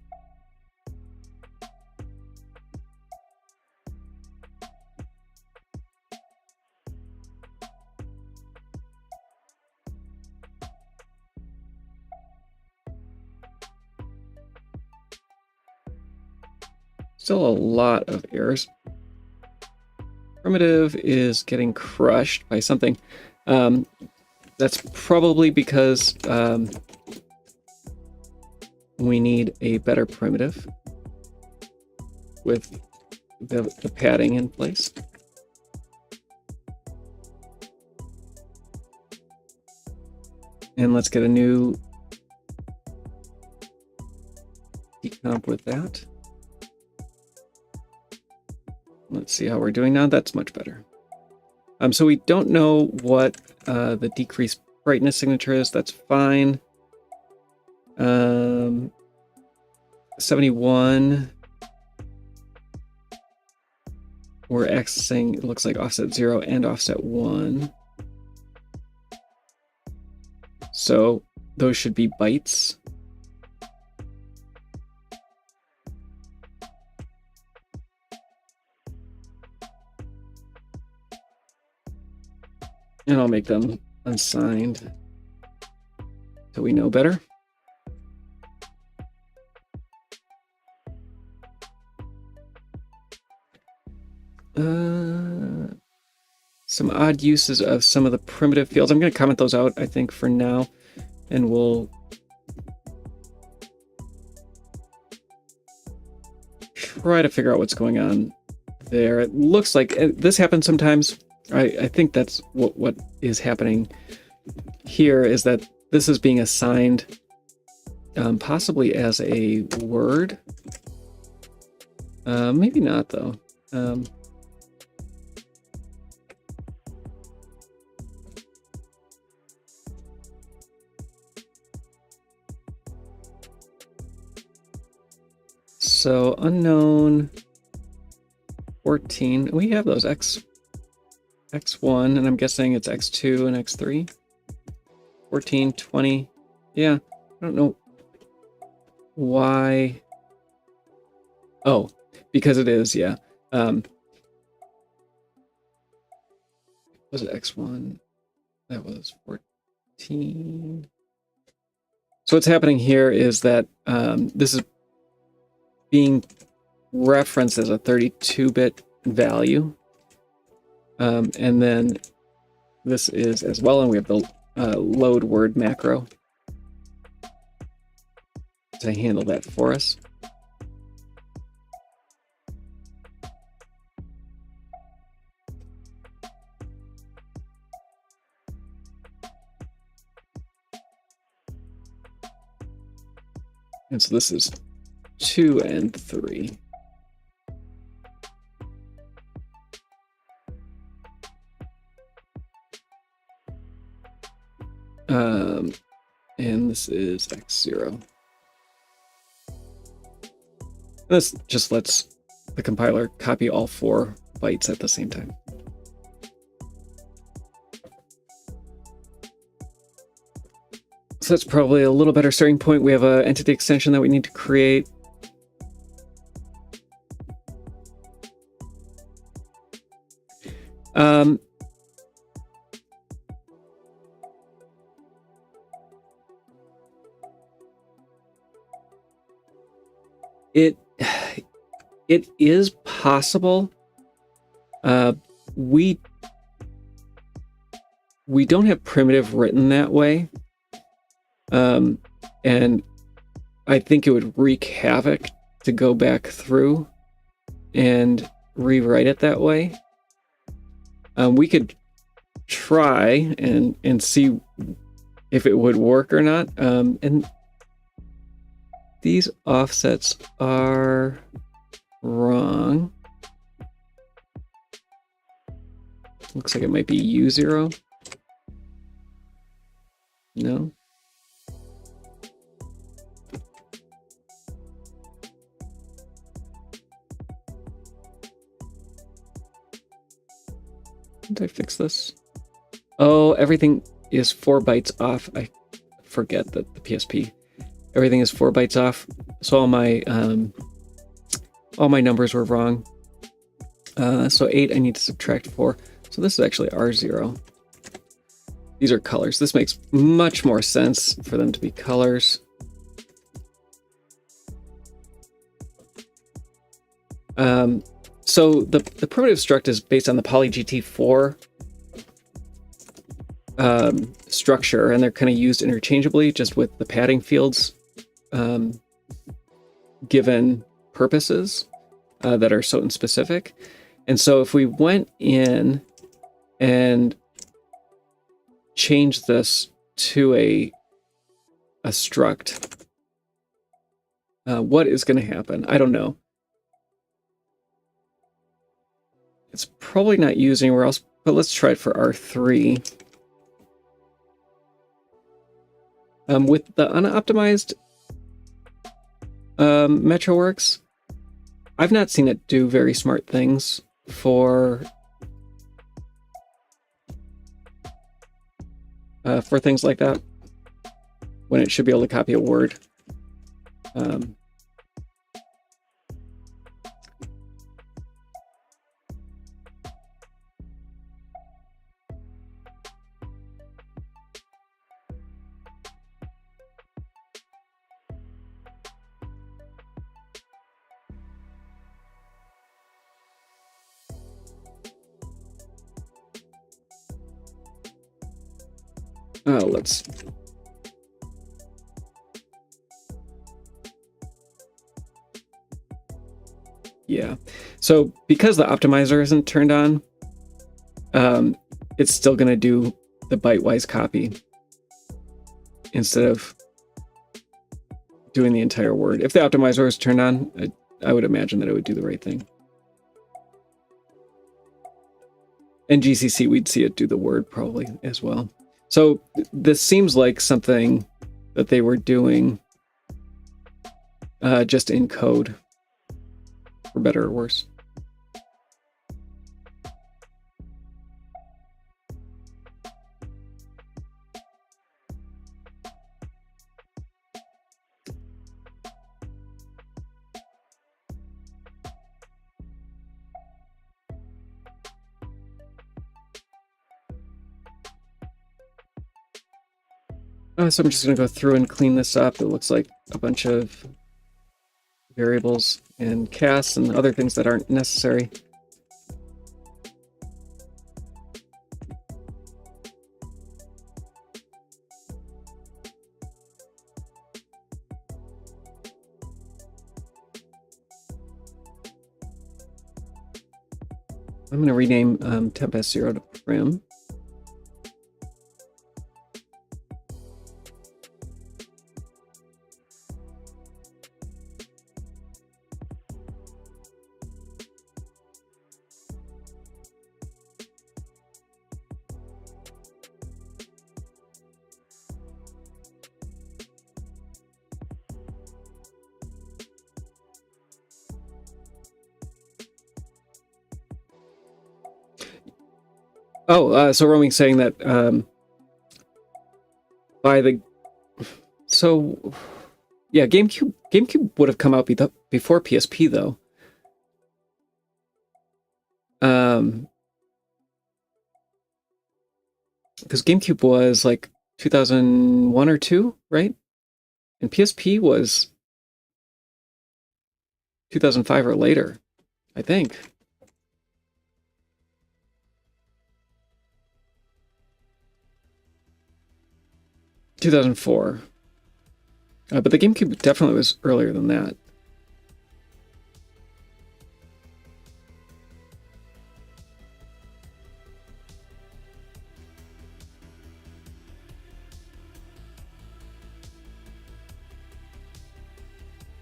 Still a lot of errors. Primitive is getting crushed by something. That's probably because we need a better primitive with the padding in place. And let's get a new decomp with that. Let's see how we're doing now. That's much better. So we don't know what the decreased brightness signature is. That's fine. 71. We're accessing, it looks like offset 0 and offset 1. So those should be bytes. And I'll make them unsigned so we know better. Some odd uses of some of the primitive fields. I'm going to comment those out, I think, for now, and we'll try to figure out what's going on there. It looks like this happens sometimes. I think that's what is happening here, is that this is being assigned possibly as a word. Maybe not, though. So unknown 14. We have those X1, and I'm guessing it's X2 and X3. 14, 20. Yeah, I don't know why. Oh, because it is, yeah. Was it X1? That was 14. So what's happening here is that this is being referenced as a 32-bit value. And then this is as well, and we have the load word macro to handle that for us. And so this is 2 and 3. And this is X0. This just lets the compiler copy all 4 bytes at the same time. So that's probably a little better starting point. We have an entity extension that we need to create. It is possible. We don't have primitive written that way. And I think it would wreak havoc to go back through and rewrite it that way. We could try and see if it would work or not. And these offsets are wrong. Looks like it might be U0. No. Did I fix this? Oh, everything is 4 bytes off. I forget that the PSP. Everything is 4 bytes off. So all my numbers were wrong. So 8, I need to subtract 4. So this is actually R0. These are colors. This makes much more sense for them to be colors. So the primitive struct is based on the polygt4 structure, and they're kind of used interchangeably just with the padding fields given purposes that are SOTN specific. And so if we went in and changed this to a struct, what is going to happen? I don't know. It's probably not used anywhere else, but let's try it for R3. With the unoptimized MetroWorks, I've not seen it do very smart things for things like that, when it should be able to copy a word. Let's... Yeah. So because the optimizer isn't turned on, it's still going to do the byte-wise copy instead of doing the entire word. If the optimizer was turned on, I would imagine that it would do the right thing. And GCC, we'd see it do the word probably as well. So this seems like something that they were doing just in code, for better or worse. So I'm just going to go through and clean this up. It looks like a bunch of variables and casts and other things that aren't necessary. I'm going to rename temp_s0 to prim. Oh, so Roaming's saying that by the so yeah, GameCube would have come out before PSP though. Because GameCube was like 2001 or 2, right? And PSP was 2005 or later, I think. (2004). But the GameCube definitely was earlier than that.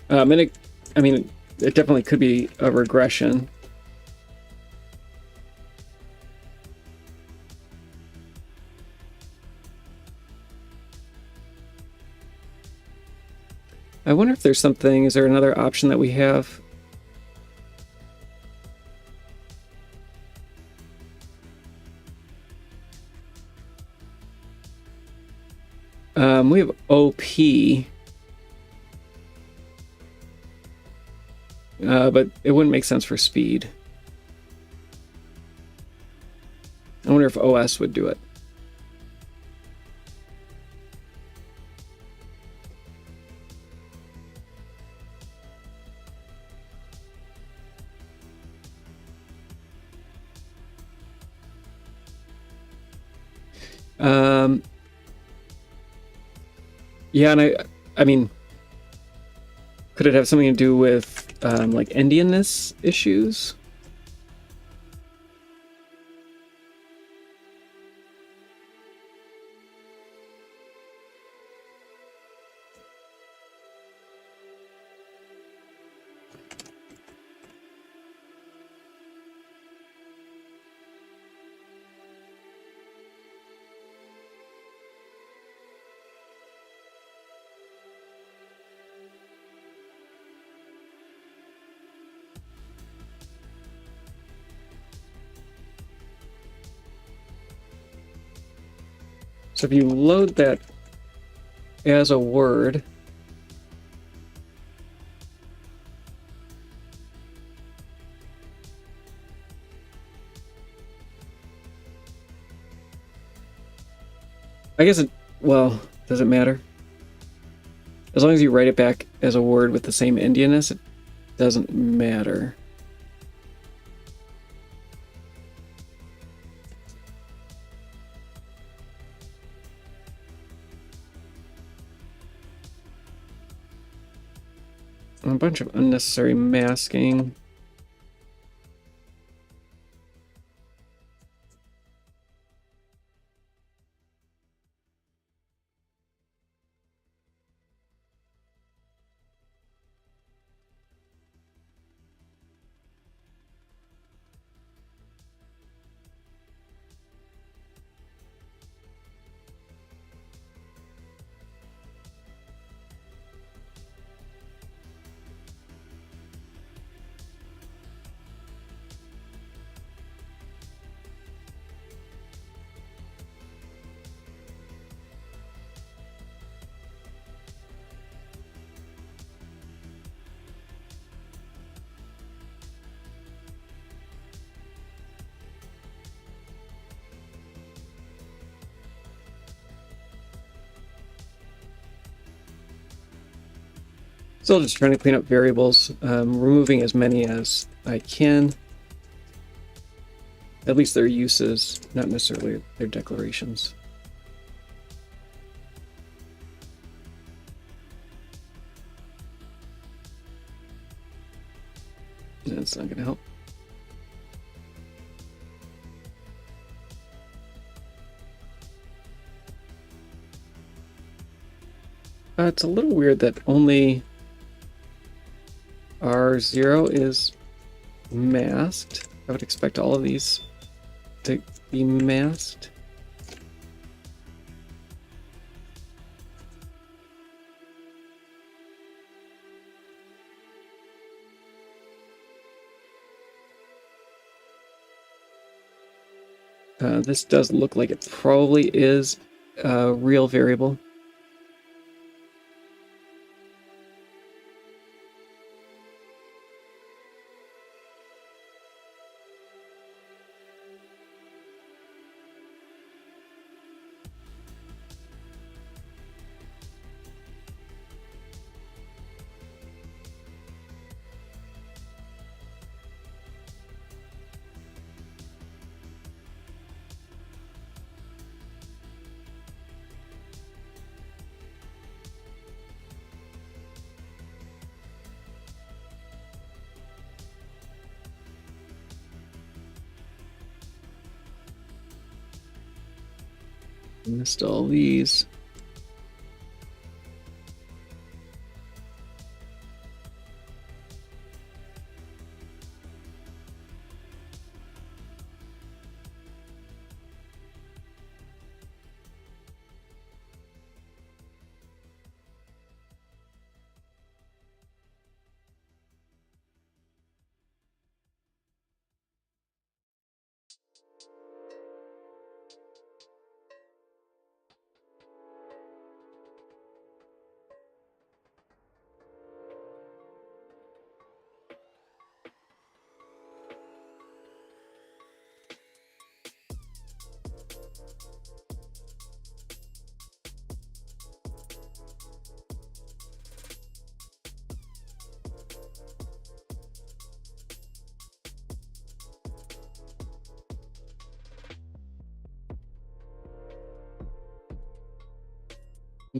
And it definitely could be a regression. I wonder if there's something, is there another option that we have? We have OP. But it wouldn't make sense for speed. I wonder if OS would do it. Yeah, and I mean, could it have something to do with like Indianness issues? So if you load that as a word, I guess well, does it matter? As long as you write it back as a word with the same Indianness, it doesn't matter. A bunch of unnecessary masking. Still just trying to clean up variables, removing as many as I can. At least their uses, not necessarily their declarations. That's not going to help. It's a little weird that only R0 is masked. I would expect all of these to be masked. This does look like it probably is a real variable. Missed all these.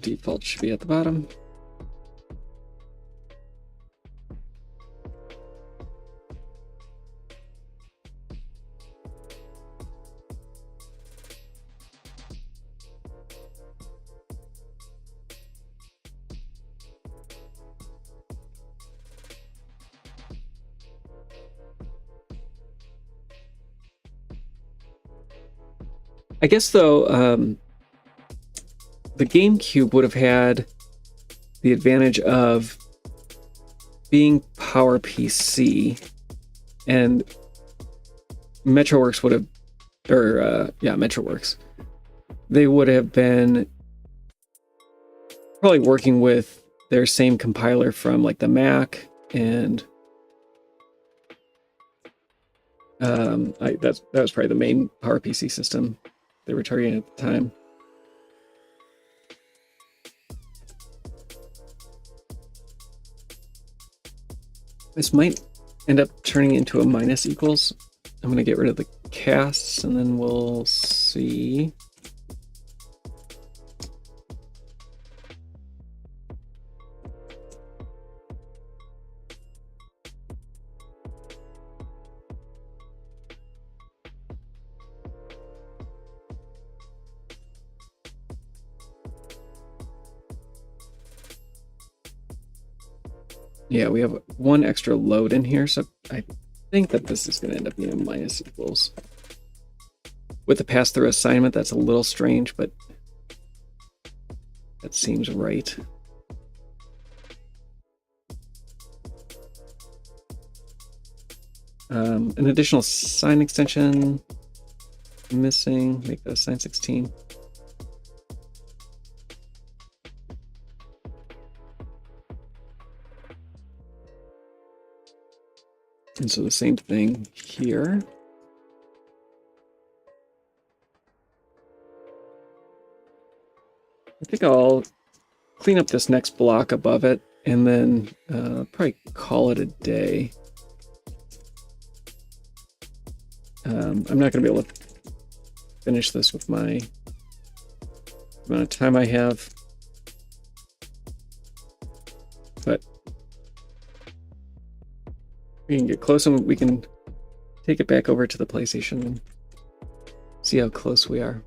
Default should be at the bottom. I guess though, the GameCube would have had the advantage of being PowerPC, and MetroWorks would have, MetroWorks. They would have been probably working with their same compiler from like the Mac, and that was probably the main PowerPC system they were targeting at the time. This might end up turning into a minus equals. I'm going to get rid of the casts and then we'll see. Yeah, we have one extra load in here, so I think that this is going to end up being a minus equals. With the pass-through assignment, that's a little strange, but that seems right. An additional sign extension missing, make that sign 16. And so the same thing here. I think I'll clean up this next block above it and then probably call it a day. I'm not going to be able to finish this with my amount of time I have, but we can get close and we can take it back over to the PlayStation and see how close we are.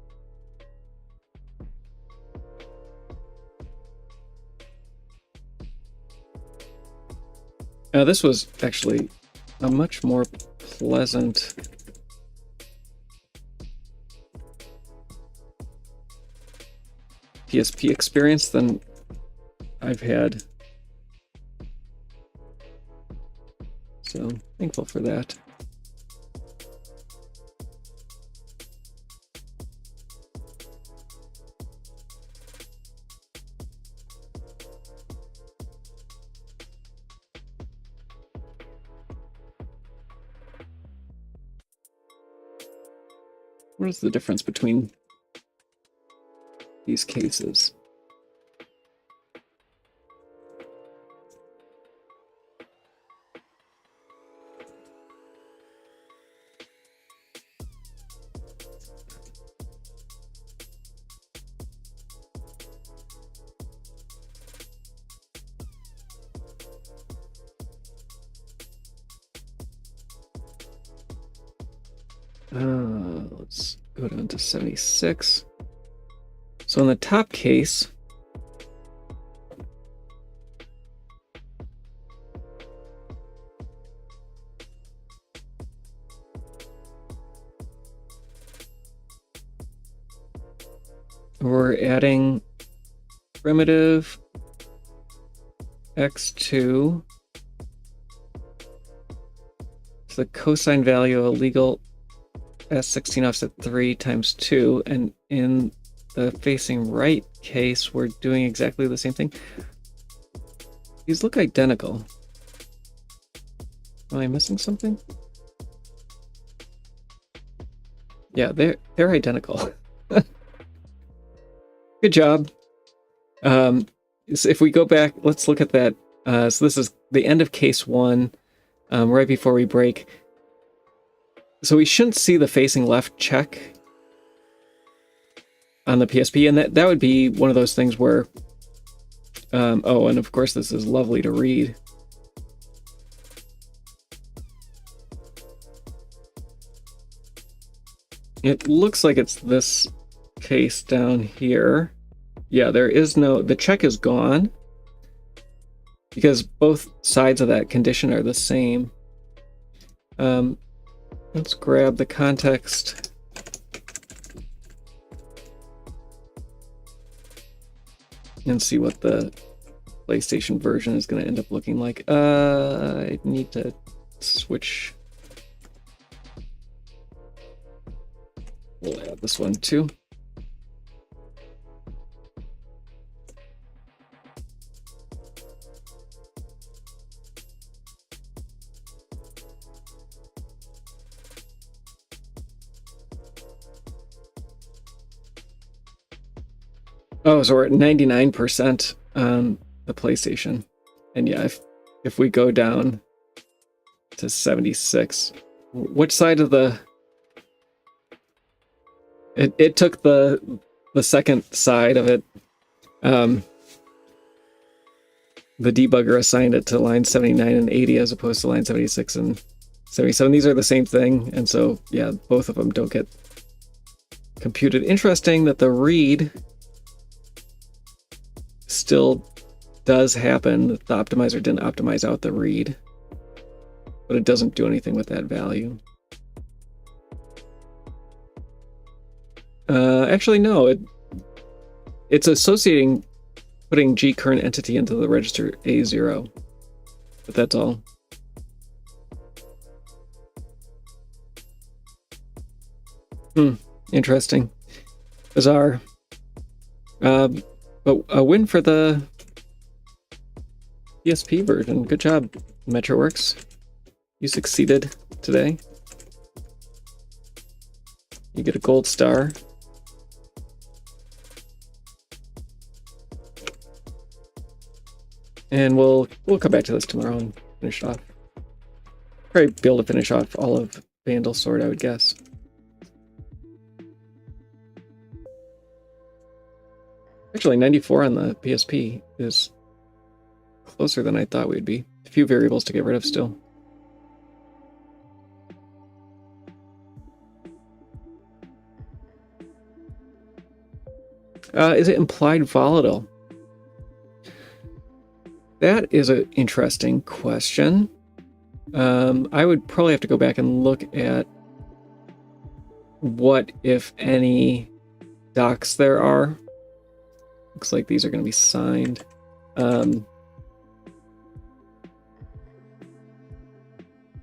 This was actually a much more pleasant PSP experience than I've had. So thankful for that. What is the difference between these cases? Let's go down to 76. So in the top case, we're adding primitive x2 to the cosine value of a legal S16 offset 3 times 2, and in the facing right case, we're doing exactly the same thing. These look identical. Am I missing something? Yeah, they're identical. Good job. So if we go back, let's look at that. So this is the end of case 1, right before we break. So we shouldn't see the facing left check on the PSP, and that would be one of those things where, oh, and of course this is lovely to read. It looks like it's this case down here. Yeah, there is no, the check is gone because both sides of that condition are the same. Let's grab the context. And see what the PlayStation version is going to end up looking like. I need to switch. We'll add this one too. Oh, so we're at 99% on the PlayStation. And yeah, if we go down to 76, which side of the... It took the second side of it. The debugger assigned it to line 79 and 80 as opposed to line 76 and 77. These are the same thing, and so yeah, both of them don't get computed. Interesting that the read still does happen. The optimizer didn't optimize out the read, but it doesn't do anything with that value. Actually, no. It's associating putting G current entity into the register A0, but that's all. Interesting. Bizarre. But a win for the PSP version. Good job, MetroWorks. You succeeded today. You get a gold star. And we'll come back to this tomorrow and finish off. Probably be able to finish off all of Vandal Sword, I would guess. Actually, 94 on the PSP is closer than I thought we'd be. A few variables to get rid of still. Is it implied volatile? That is an interesting question. I would probably have to go back and look at what, if any, docs there are. Looks like these are going to be signed.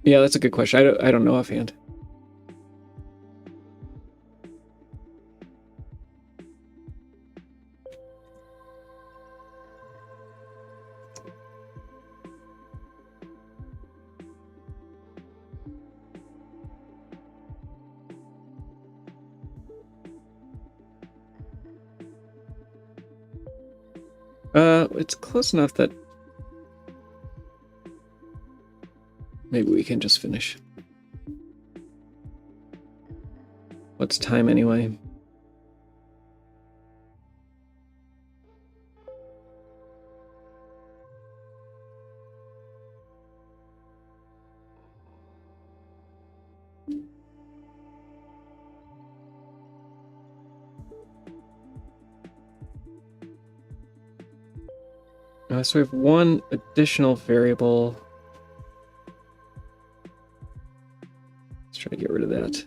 Yeah, that's a good question. I don't know offhand. It's close enough that maybe we can just finish. What's time anyway? So we have one additional variable. Let's try to get rid of that.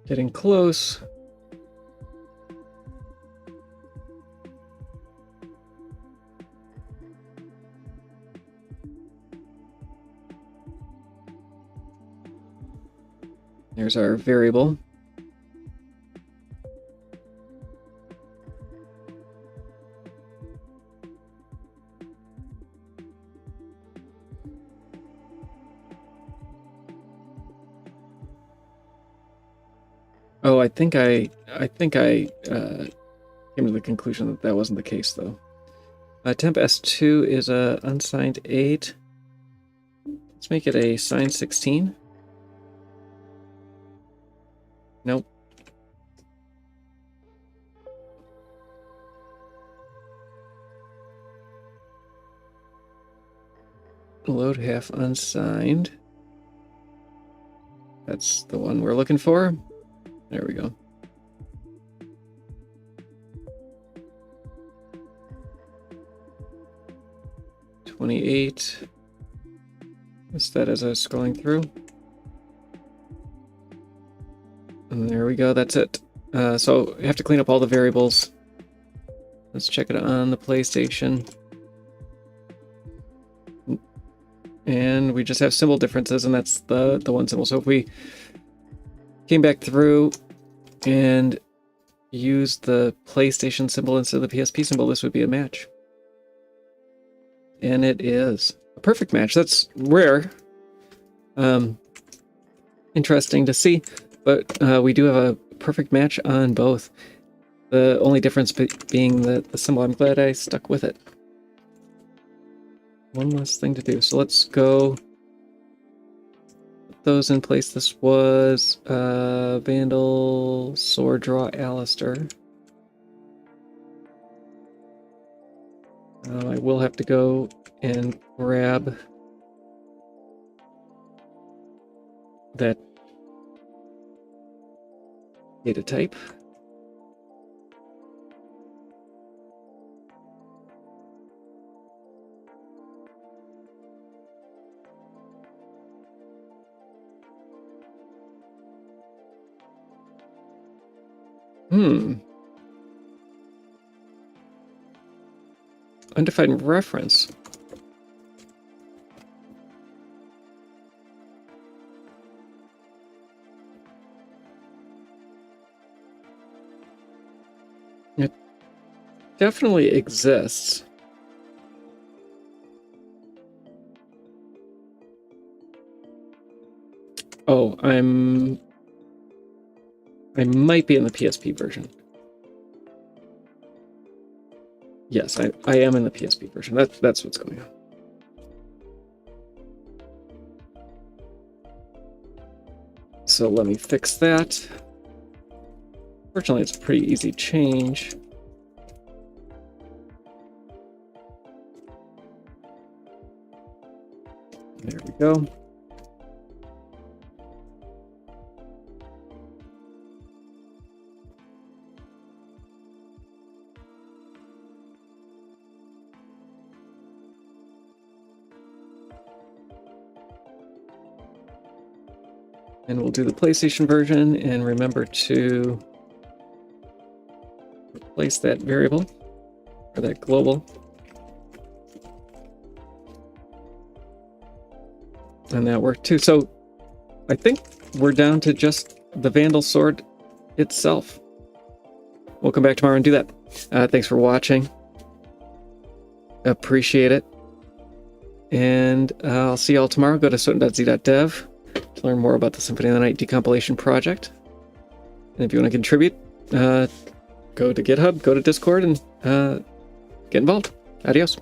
Getting close. There's our variable. Oh, I think I came to the conclusion that that wasn't the case, though. Temp S2 is a unsigned 8. Let's make it a signed 16. Nope. Load half unsigned. That's the one we're looking for. There we go. $28. What's that as I was scrolling through? And there we go, that's it. So we have to clean up all the variables. Let's check it on the PlayStation. And we just have symbol differences, and that's the one symbol. So if we came back through and used the PlayStation symbol instead of the PSP symbol, this would be a match. And it is a perfect match. That's rare. Interesting to see, but we do have a perfect match on both. The only difference being the symbol. I'm glad I stuck with it. One less thing to do. So let's go put those in place. This was Vandal, Sword Draw, Alistair. I will have to go and grab that data type. Undefined reference. It definitely exists. Oh, I might be in the PSP version. Yes, I am in the PSP version. That's what's going on. So let me fix that. Fortunately, it's a pretty easy change. There we go. And we'll do the PlayStation version, and remember to replace that variable, or that global. And that worked too. So I think we're down to just the Vandal Sword itself. We'll come back tomorrow and do that. Thanks for watching. Appreciate it. And I'll see y'all tomorrow. Go to soten.z.dev to learn more about the Symphony of the Night decompilation project. And if you want to contribute, go to GitHub, go to Discord, and get involved. Adios.